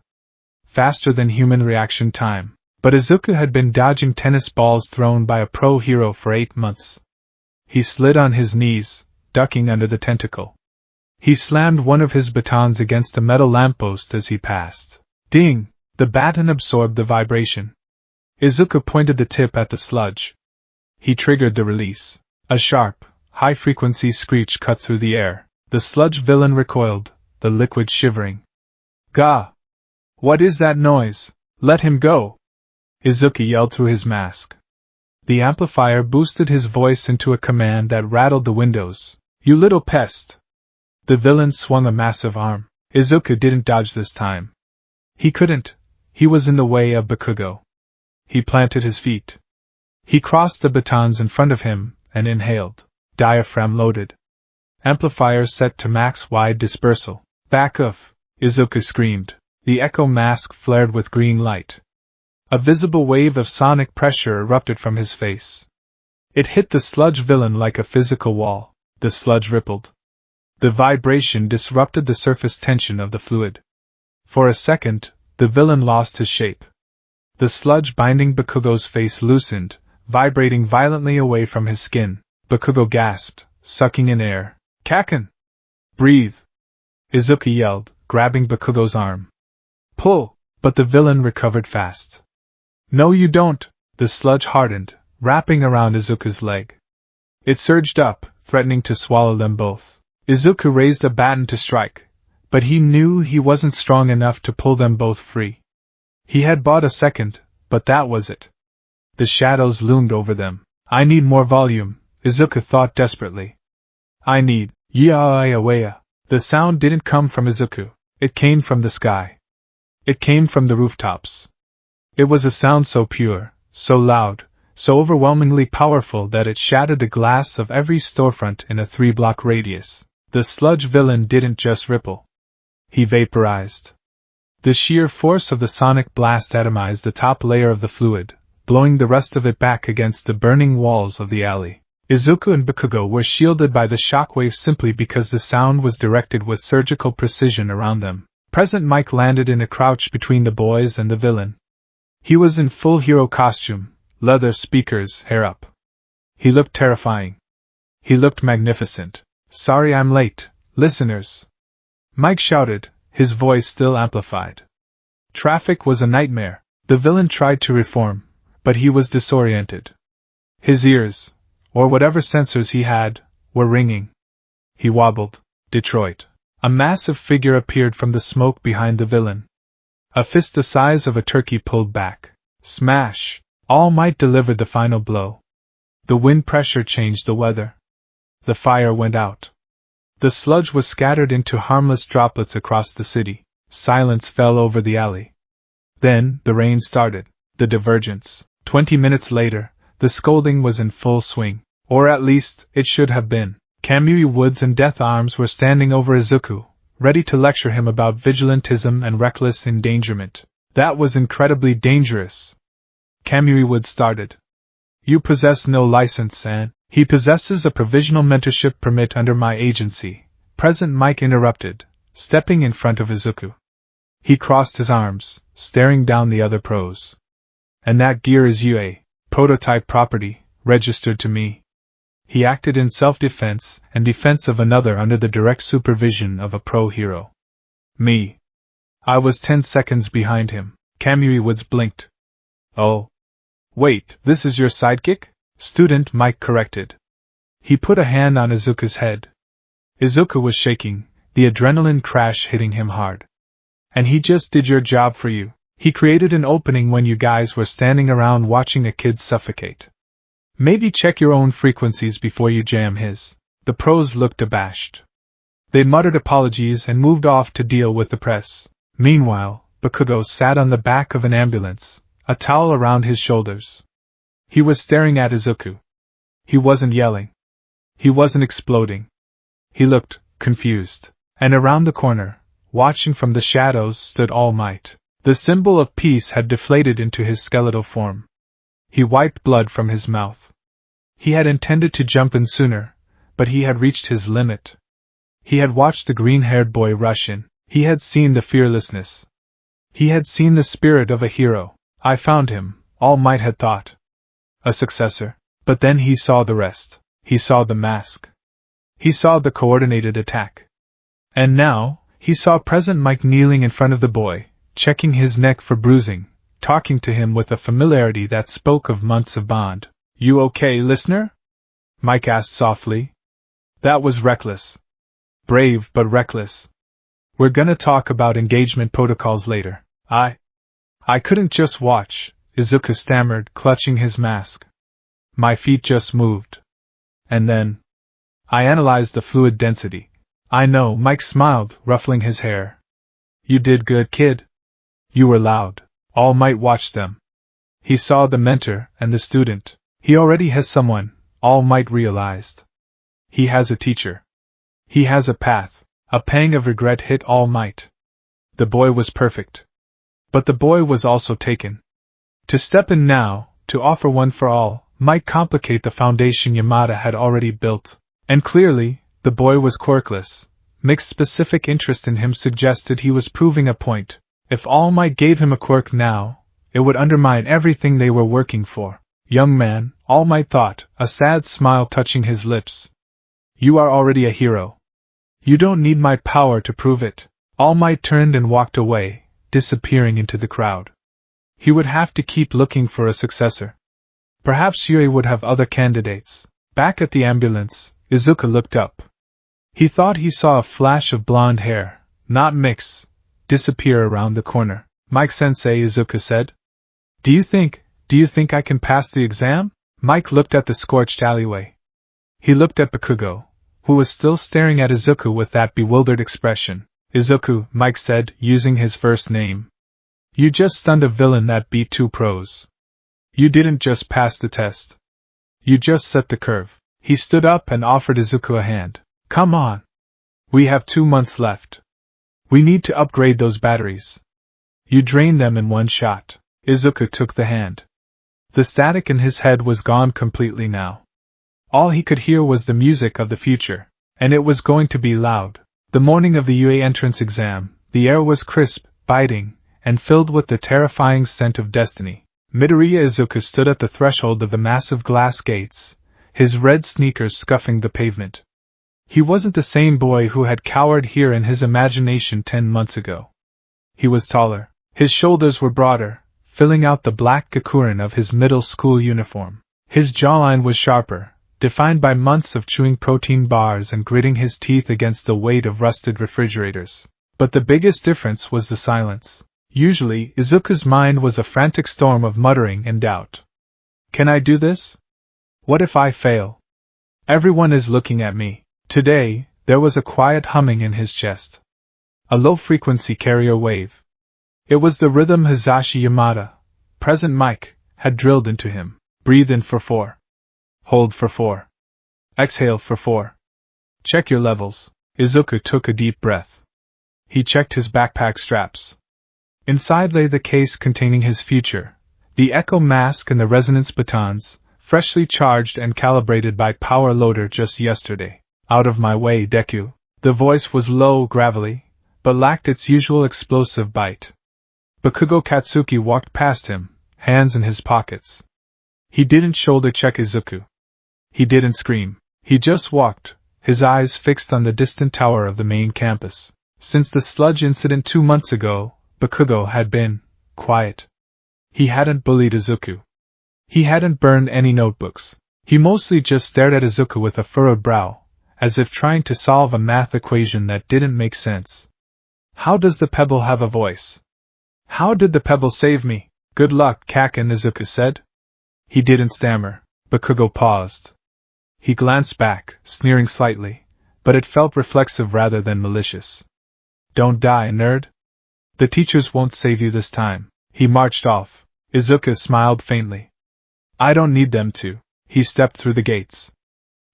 Faster than human reaction time. But Izuku had been dodging tennis balls thrown by a pro hero for 8 months. He slid on his knees, ducking under the tentacle. He slammed one of his batons against a metal lamppost as he passed. Ding! The baton absorbed the vibration. Izuku pointed the tip at the sludge. He triggered the release. A sharp, high-frequency screech cut through the air. The sludge villain recoiled, the liquid shivering. Gah! What is that noise? Let him go! Izuku yelled through his mask. The amplifier boosted his voice into a command that rattled the windows. You little pest! The villain swung a massive arm. Izuku didn't dodge this time. He couldn't. He was in the way of Bakugo. He planted his feet. He crossed the batons in front of him and inhaled. Diaphragm loaded. Amplifier set to max wide dispersal. Back off! Izuku screamed. The echo mask flared with green light. A visible wave of sonic pressure erupted from his face. It hit the sludge villain like a physical wall. The sludge rippled. The vibration disrupted the surface tension of the fluid. For a second, the villain lost his shape. The sludge binding Bakugo's face loosened, vibrating violently away from his skin. Bakugo gasped, sucking in air. Kacchan! Breathe! Izuku yelled, grabbing Bakugo's arm. Pull! But the villain recovered fast. No you don't! The sludge hardened, wrapping around Izuku's leg. It surged up, threatening to swallow them both. Izuku raised a baton to strike, but he knew he wasn't strong enough to pull them both free. He had bought a second, but that was it. The shadows loomed over them. I need more volume, Izuku thought desperately. I need Yaoyawaya. The sound didn't come from Izuku. It came from the sky. It came from the rooftops. It was a sound so pure, so loud, so overwhelmingly powerful that it shattered the glass of every storefront in a 3-block radius. The sludge villain didn't just ripple. He vaporized. The sheer force of the sonic blast atomized the top layer of the fluid, blowing the rest of it back against the burning walls of the alley. Izuku and Bakugo were shielded by the shockwave simply because the sound was directed with surgical precision around them. Present Mike landed in a crouch between the boys and the villain. He was in full hero costume, leather speakers, hair up. He looked terrifying. He looked magnificent. Sorry I'm late, listeners. Mike shouted, his voice still amplified. Traffic was a nightmare. The villain tried to reform, but he was disoriented. His ears, or whatever sensors he had, were ringing. He wobbled. Detroit. A massive figure appeared from the smoke behind the villain. A fist the size of a turkey pulled back. Smash! All Might delivered the final blow. The wind pressure changed the weather. The fire went out. The sludge was scattered into harmless droplets across the city. Silence fell over the alley. Then, the rain started. The divergence. 20 minutes later, the scolding was in full swing. Or at least, it should have been. Kamui Woods and Death Arms were standing over Izuku, ready to lecture him about vigilantism and reckless endangerment. That was incredibly dangerous. Kamui Woods started. You possess no license and he possesses a provisional mentorship permit under my agency. President Mike interrupted, stepping in front of Izuku. He crossed his arms, staring down the other pros. And that gear is UA, prototype property, registered to me. He acted in self-defense and defense of another under the direct supervision of a pro-hero. Me. I was 10 seconds behind him. Kamui Woods blinked. Oh. Wait, this is your sidekick? Student Mike corrected. He put a hand on Izuku's head. Izuku was shaking, the adrenaline crash hitting him hard. And he just did your job for you. He created an opening when you guys were standing around watching a kid suffocate. Maybe check your own frequencies before you jam his. The pros looked abashed. They muttered apologies and moved off to deal with the press. Meanwhile, Bakugo sat on the back of an ambulance, a towel around his shoulders. He was staring at Izuku. He wasn't yelling. He wasn't exploding. He looked confused. And around the corner, watching from the shadows, stood All Might. The symbol of peace had deflated into his skeletal form. He wiped blood from his mouth. He had intended to jump in sooner, but he had reached his limit. He had watched the green-haired boy rush in. He had seen the fearlessness. He had seen the spirit of a hero. I found him, All Might had thought. A successor. But then he saw the rest. He saw the mask. He saw the coordinated attack. And now, he saw President Mike kneeling in front of the boy, checking his neck for bruising, talking to him with a familiarity that spoke of months of bond. You okay, listener? Mike asked softly. That was reckless. Brave but reckless. We're gonna talk about engagement protocols later. I couldn't just watch, Izuku stammered, clutching his mask. My feet just moved. And then I analyzed the fluid density. I know, Mike smiled, ruffling his hair. You did good, kid. You were loud. All Might watched them. He saw the mentor and the student. He already has someone, All Might realized. He has a teacher. He has a path. A pang of regret hit All Might. The boy was perfect. But the boy was also taken. To step in now, to offer one for all, might complicate the foundation Yamada had already built. And clearly, the boy was quirkless. Mixed specific interest in him suggested he was proving a point. If All Might gave him a quirk now, it would undermine everything they were working for. Young man, All Might thought, a sad smile touching his lips. You are already a hero. You don't need my power to prove it. All Might turned and walked away, disappearing into the crowd. He would have to keep looking for a successor. Perhaps Yui would have other candidates. Back at the ambulance, Izuku looked up. He thought he saw a flash of blonde hair, not mix, disappear around the corner. Mike-sensei, Izuku said. Do you think I can pass the exam? Mike looked at the scorched alleyway. He looked at Bakugo, who was still staring at Izuku with that bewildered expression. Izuku, Mike said, using his first name. You just stunned a villain that beat 2 pros. You didn't just pass the test. You just set the curve. He stood up and offered Izuku a hand. Come on. We have 2 months left. We need to upgrade those batteries. You drained them in one shot. Izuku took the hand. The static in his head was gone completely now. All he could hear was the music of the future, and it was going to be loud. The morning of the UA entrance exam, the air was crisp, biting, and filled with the terrifying scent of destiny. Midoriya Izuku stood at the threshold of the massive glass gates, his red sneakers scuffing the pavement. He wasn't the same boy who had cowered here in his imagination 10 months ago. He was taller. His shoulders were broader, filling out the black Kacchan of his middle school uniform. His jawline was sharper, defined by months of chewing protein bars and gritting his teeth against the weight of rusted refrigerators. But the biggest difference was the silence. Usually, Izuku's mind was a frantic storm of muttering and doubt. Can I do this? What if I fail? Everyone is looking at me. Today, there was a quiet humming in his chest. A low-frequency carrier wave. It was the rhythm Hisashi Yamada, present Mike, had drilled into him. Breathe in for 4. Hold for 4. Exhale for 4. Check your levels. Izuku took a deep breath. He checked his backpack straps. Inside lay the case containing his future, the echo mask and the resonance batons, freshly charged and calibrated by power loader just yesterday. Out of my way, Deku. The voice was low, gravelly, but lacked its usual explosive bite. Bakugo Katsuki walked past him, hands in his pockets. He didn't shoulder check Izuku. He didn't scream. He just walked, his eyes fixed on the distant tower of the main campus. Since the sludge incident 2 months ago, Bakugo had been quiet. He hadn't bullied Izuku. He hadn't burned any notebooks. He mostly just stared at Izuku with a furrowed brow, as if trying to solve a math equation that didn't make sense. How does the pebble have a voice? How did the pebble save me? Good luck, Kacchan, Izuku said. He didn't stammer. Bakugo paused. He glanced back, sneering slightly, but it felt reflexive rather than malicious. Don't die, nerd. The teachers won't save you this time. He marched off. Izuku smiled faintly. I don't need them to. He stepped through the gates.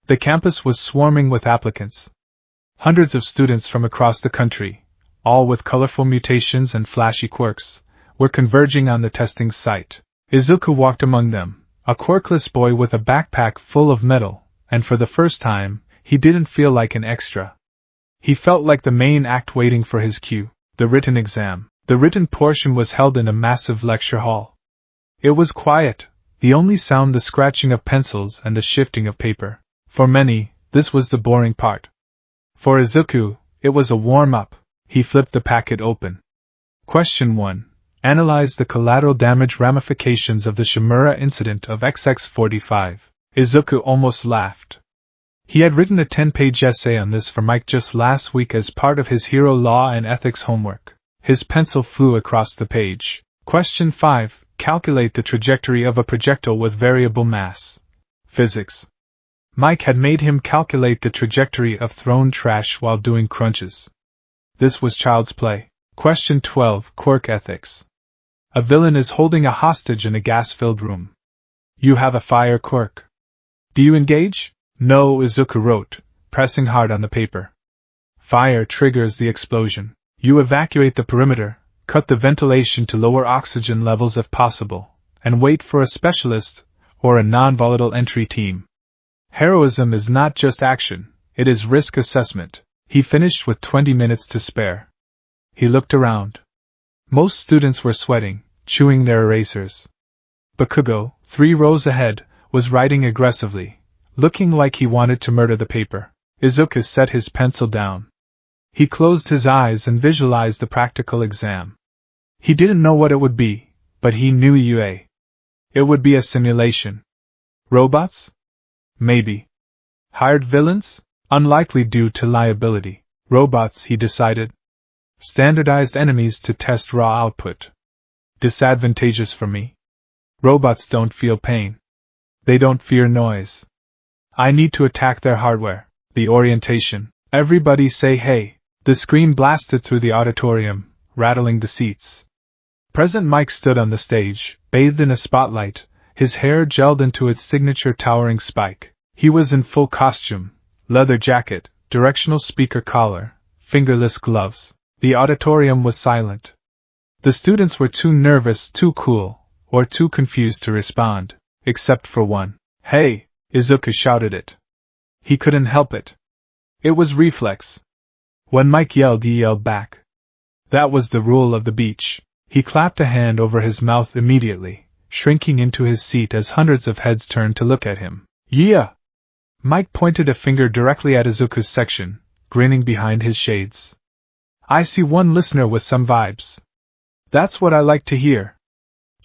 The campus was swarming with applicants. Hundreds of students from across the country, all with colorful mutations and flashy quirks, were converging on the testing site. Izuku walked among them, a quirkless boy with a backpack full of metal, and for the first time, he didn't feel like an extra. He felt like the main act waiting for his cue, the written exam. The written portion was held in a massive lecture hall. It was quiet, the only sound the scratching of pencils and the shifting of paper. For many, this was the boring part. For Izuku, it was a warm-up. He flipped the packet open. Question 1. Analyze the collateral damage ramifications of the Shimura incident of XX45. Izuku almost laughed. He had written a 10-page essay on this for Mike just last week as part of his hero law and ethics homework. His pencil flew across the page. Question 5. Calculate the trajectory of a projectile with variable mass. Physics. Mike had made him calculate the trajectory of thrown trash while doing crunches. This was child's play. Question 12. Quirk ethics. A villain is holding a hostage in a gas-filled room. You have a fire quirk. Do you engage? No, Izuku wrote, pressing hard on the paper. Fire triggers the explosion. You evacuate the perimeter, cut the ventilation to lower oxygen levels if possible, and wait for a specialist or a non-volatile entry team. Heroism is not just action, it is risk assessment. He finished with 20 minutes to spare. He looked around. Most students were sweating, chewing their erasers. Bakugo, 3 rows ahead, was writing aggressively, looking like he wanted to murder the paper. Izuku set his pencil down. He closed his eyes and visualized the practical exam. He didn't know what it would be, but he knew UA. It would be a simulation. Robots? Maybe. Hired villains? Unlikely due to liability. Robots, he decided. Standardized enemies to test raw output. Disadvantageous for me. Robots don't feel pain. They don't fear noise. I need to attack their hardware. The orientation. Everybody say hey. The scream blasted through the auditorium, rattling the seats. President Mike stood on the stage, bathed in a spotlight, his hair gelled into its signature towering spike. He was in full costume, leather jacket, directional speaker collar, fingerless gloves. The auditorium was silent. The students were too nervous, too cool, or too confused to respond, except for one. Hey! Izuku shouted it. He couldn't help it. It was reflex. When Mike yelled, he yelled back. That was the rule of the beach. He clapped a hand over his mouth immediately, shrinking into his seat as hundreds of heads turned to look at him. Yeah! Mike pointed a finger directly at Izuku's section, grinning behind his shades. I see one listener with some vibes. That's what I like to hear.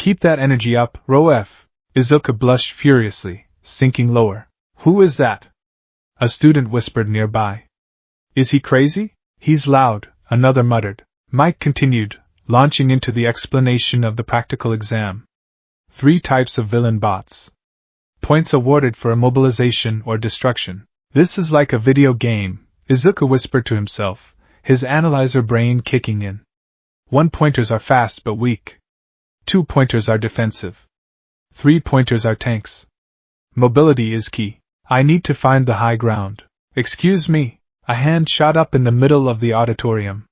Keep that energy up, Rof. Izuku blushed furiously, sinking lower. Who is that? A student whispered nearby. Is he crazy? He's loud, another muttered. Mike continued, launching into the explanation of the practical exam. 3 types of villain bots. Points awarded for immobilization or destruction. This is like a video game, Izuku whispered to himself, his analyzer brain kicking in. 1 pointers are fast but weak. 2 pointers are defensive. 3 pointers are tanks. Mobility is key. I need to find the high ground. Excuse me. A hand shot up in the middle of the auditorium.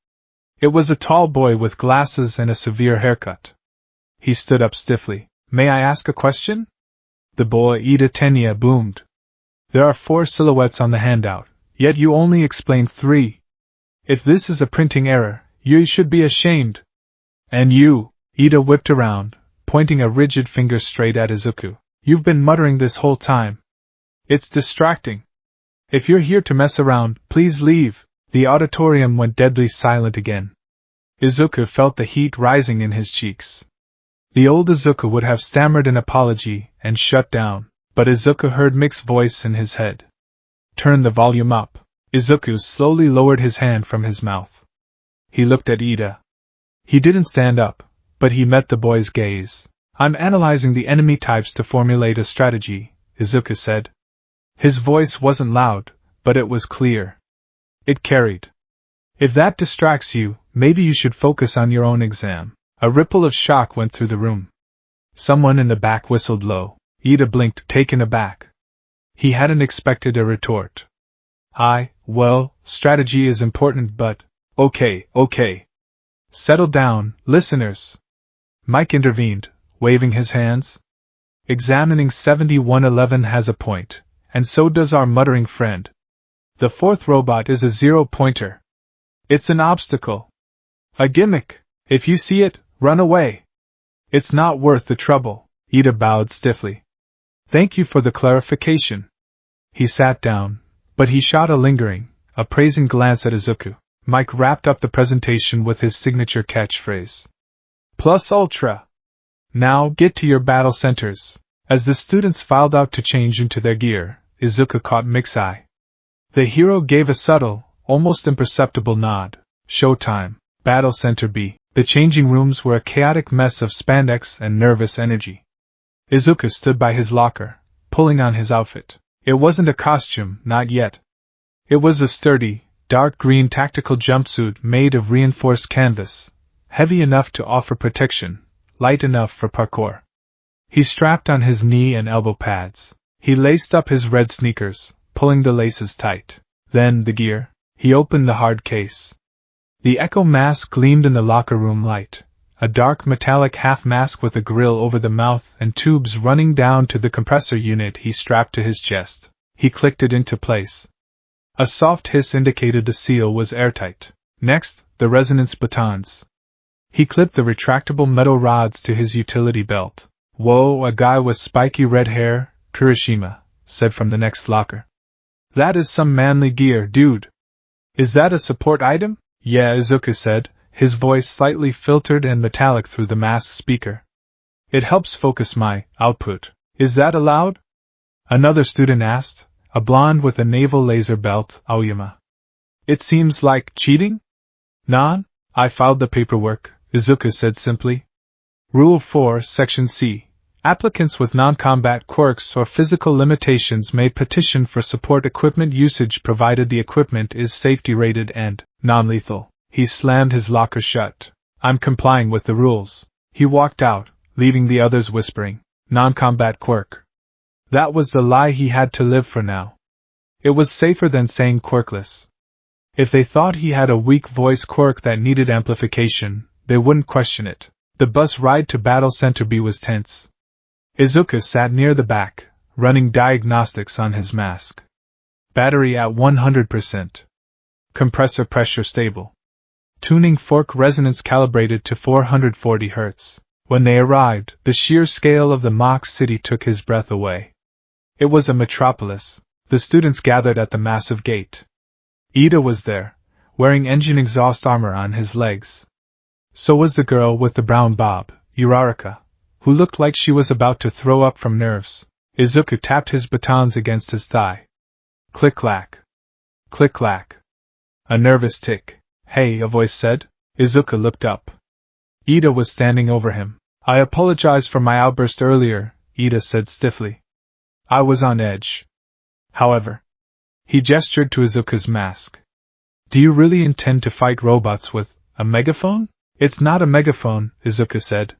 It was a tall boy with glasses and a severe haircut. He stood up stiffly. May I ask a question? The boy Ida Tenya boomed. There are 4 silhouettes on the handout, yet you only explained 3. If this is a printing error, you should be ashamed. And you, Ida whipped around, pointing a rigid finger straight at Izuku. You've been muttering this whole time. It's distracting. If you're here to mess around, please leave. The auditorium went deadly silent again. Izuku felt the heat rising in his cheeks. The old Izuku would have stammered an apology and shut down, but Izuku heard Mick's voice in his head. Turn the volume up. Izuku slowly lowered his hand from his mouth. He looked at Ida. He didn't stand up, but he met the boy's gaze. I'm analyzing the enemy types to formulate a strategy, Izuku said. His voice wasn't loud, but it was clear. It carried. If that distracts you, maybe you should focus on your own exam. A ripple of shock went through the room. Someone in the back whistled low. Ida blinked, taken aback. He hadn't expected a retort. Well, strategy is important but… Okay. Settle down, listeners. Mike intervened, waving his hands. Examining 7111 has a point, and so does our muttering friend. The 4th robot is a 0-pointer. It's an obstacle. A gimmick. If you see it, run away. It's not worth the trouble. Ida bowed stiffly. Thank you for the clarification. He sat down, but he shot a lingering, appraising glance at Izuku. Mike wrapped up the presentation with his signature catchphrase. Plus ultra. Now get to your battle centers. As the students filed out to change into their gear, Izuku caught Mick's eye. The hero gave a subtle, almost imperceptible nod. Showtime. Battle Center B. The changing rooms were a chaotic mess of spandex and nervous energy. Izuku stood by his locker, pulling on his outfit. It wasn't a costume, not yet. It was a sturdy, dark green tactical jumpsuit made of reinforced canvas, heavy enough to offer protection, light enough for parkour. He strapped on his knee and elbow pads. He laced up his red sneakers, pulling the laces tight. Then the gear. He opened the hard case. The Echo mask gleamed in the locker room light, a dark metallic half-mask with a grill over the mouth and tubes running down to the compressor unit he strapped to his chest. He clicked it into place. A soft hiss indicated the seal was airtight. Next, the resonance batons. He clipped the retractable metal rods to his utility belt. Whoa, a guy with spiky red hair, Kurishima said from the next locker. That is some manly gear, dude. Is that a support item? Yeah, Izuku said, his voice slightly filtered and metallic through the mask speaker. It helps focus my output. Is that allowed? Another student asked, a blonde with a naval laser belt, Aoyama. It seems like cheating? Non? I filed the paperwork, Izuku said simply. Rule 4, Section C. Applicants with non-combat quirks or physical limitations may petition for support equipment usage provided the equipment is safety-rated and non-lethal. He slammed his locker shut. I'm complying with the rules. He walked out, leaving the others whispering. Non-combat quirk. That was the lie he had to live for now. It was safer than saying quirkless. If they thought he had a weak voice quirk that needed amplification, they wouldn't question it. The bus ride to Battle Center B was tense. Izuku sat near the back, running diagnostics on his mask. Battery at 100%. Compressor pressure stable. Tuning fork resonance calibrated to 440 Hz. When they arrived, the sheer scale of the mock city took his breath away. It was a metropolis. The students gathered at the massive gate. Ida was there, wearing engine exhaust armor on his legs. So was the girl with the brown bob, Uraraka, who looked like she was about to throw up from nerves. Izuku tapped his batons against his thigh. Click-clack. Click-clack. A nervous tick. Hey, a voice said. Izuku looked up. Ida was standing over him. I apologize for my outburst earlier, Ida said stiffly. I was on edge. However, he gestured to Izuku's mask. Do you really intend to fight robots with a megaphone? It's not a megaphone, Izuku said.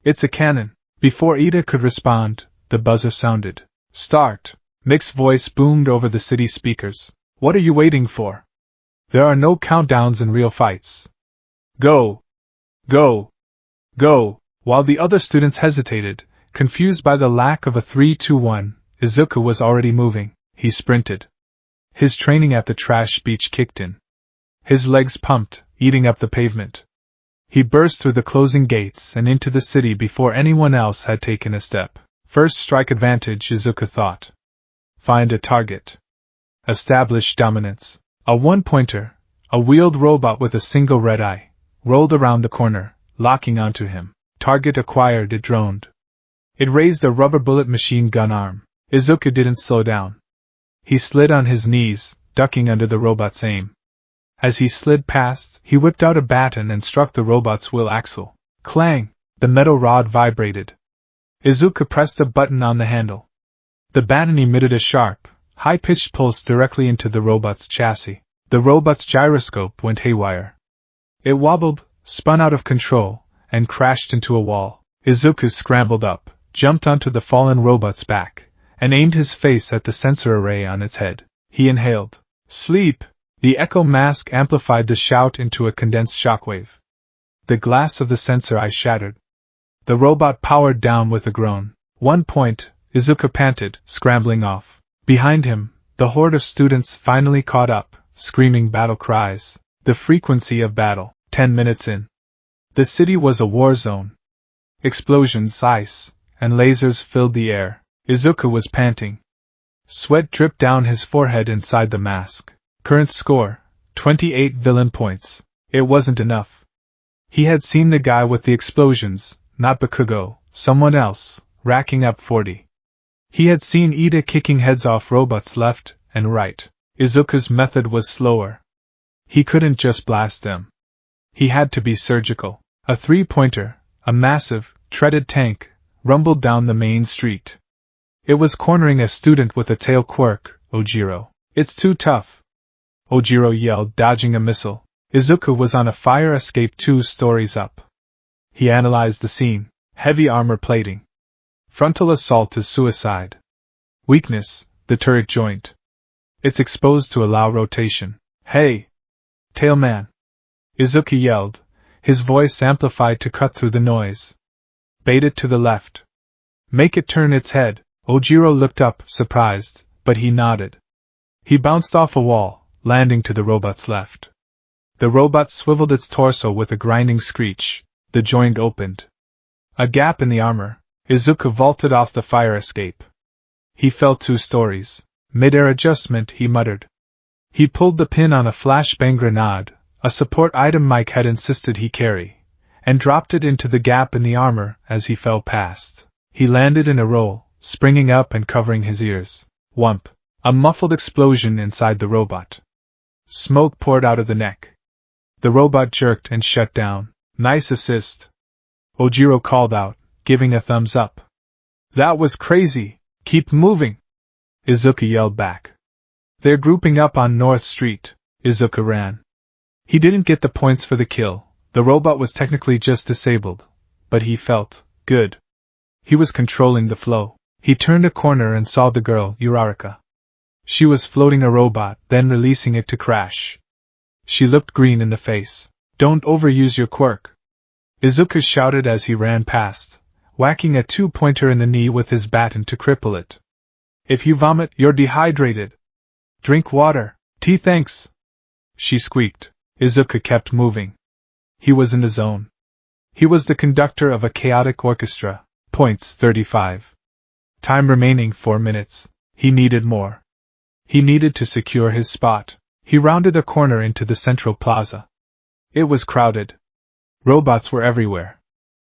It's a cannon. Before Ida could respond, the buzzer sounded. Start. Mick's voice boomed over the city speakers. What are you waiting for? There are no countdowns in real fights. Go! Go! Go! While the other students hesitated, confused by the lack of a 3-2-1, Izuku was already moving. He sprinted. His training at the trash beach kicked in. His legs pumped, eating up the pavement. He burst through the closing gates and into the city before anyone else had taken a step. First strike advantage, Izuku thought. Find a target. Establish dominance. A one-pointer, a wheeled robot with a single red eye, rolled around the corner, locking onto him. Target acquired, it droned. It raised a rubber bullet machine gun arm. Izuku didn't slow down. He slid on his knees, ducking under the robot's aim. As he slid past, he whipped out a baton and struck the robot's wheel axle. Clang! The metal rod vibrated. Izuku pressed a button on the handle. The baton emitted a sharp, high-pitched pulse directly into the robot's chassis. The robot's gyroscope went haywire. It wobbled, spun out of control, and crashed into a wall. Izuku scrambled up, jumped onto the fallen robot's back, and aimed his face at the sensor array on its head. He inhaled. Sleep! The echo mask amplified the shout into a condensed shockwave. The glass of the sensor eye shattered. The robot powered down with a groan. 1 point, Izuku panted, scrambling off. Behind him, the horde of students finally caught up, screaming battle cries. The frequency of battle. 10 minutes in. The city was a war zone. Explosions, ice, and lasers filled the air. Izuku was panting. Sweat dripped down his forehead inside the mask. Current score, 28 villain points. It wasn't enough. He had seen the guy with the explosions, not Bakugo, someone else, racking up 40. He had seen Ida kicking heads off robots left and right. Izuku's method was slower. He couldn't just blast them. He had to be surgical. A three-pointer, a massive, treaded tank, rumbled down the main street. It was cornering a student with a tail quirk, Ojiro. It's too tough. Ojiro yelled, dodging a missile. Izuku was on a fire escape 2 stories up. He analyzed the scene. Heavy armor plating. Frontal assault is suicide. Weakness, the turret joint. It's exposed to allow rotation. Hey! Tailman! Izuku yelled, his voice amplified to cut through the noise. Bait it to the left. Make it turn its head. Ojiro looked up, surprised, but he nodded. He bounced off a wall, landing to the robot's left. The robot swiveled its torso with a grinding screech. The joint opened. A gap in the armor. Izuku vaulted off the fire escape. He fell 2 stories. Mid-air adjustment, he muttered. He pulled the pin on a flashbang grenade, a support item Mike had insisted he carry, and dropped it into the gap in the armor as he fell past. He landed in a roll, springing up and covering his ears. Whump! A muffled explosion inside the robot. Smoke poured out of the neck. The robot jerked and shut down. Nice assist. Ojiro called out, giving a thumbs up. That was crazy. Keep moving. Izuku yelled back. They're grouping up on North Street. Izuku ran. He didn't get the points for the kill. The robot was technically just disabled, but he felt good. He was controlling the flow. He turned a corner and saw the girl, Uraraka. She was floating a robot, then releasing it to crash. She looked green in the face. Don't overuse your quirk. Izuku shouted as he ran past, whacking a 2-pointer in the knee with his baton to cripple it. If you vomit, you're dehydrated. Drink water. Tea, thanks. She squeaked. Izuku kept moving. He was in the zone. He was the conductor of a chaotic orchestra. Points 35. Time remaining 4 minutes. He needed more. He needed to secure his spot. He rounded a corner into the central plaza. It was crowded. Robots were everywhere.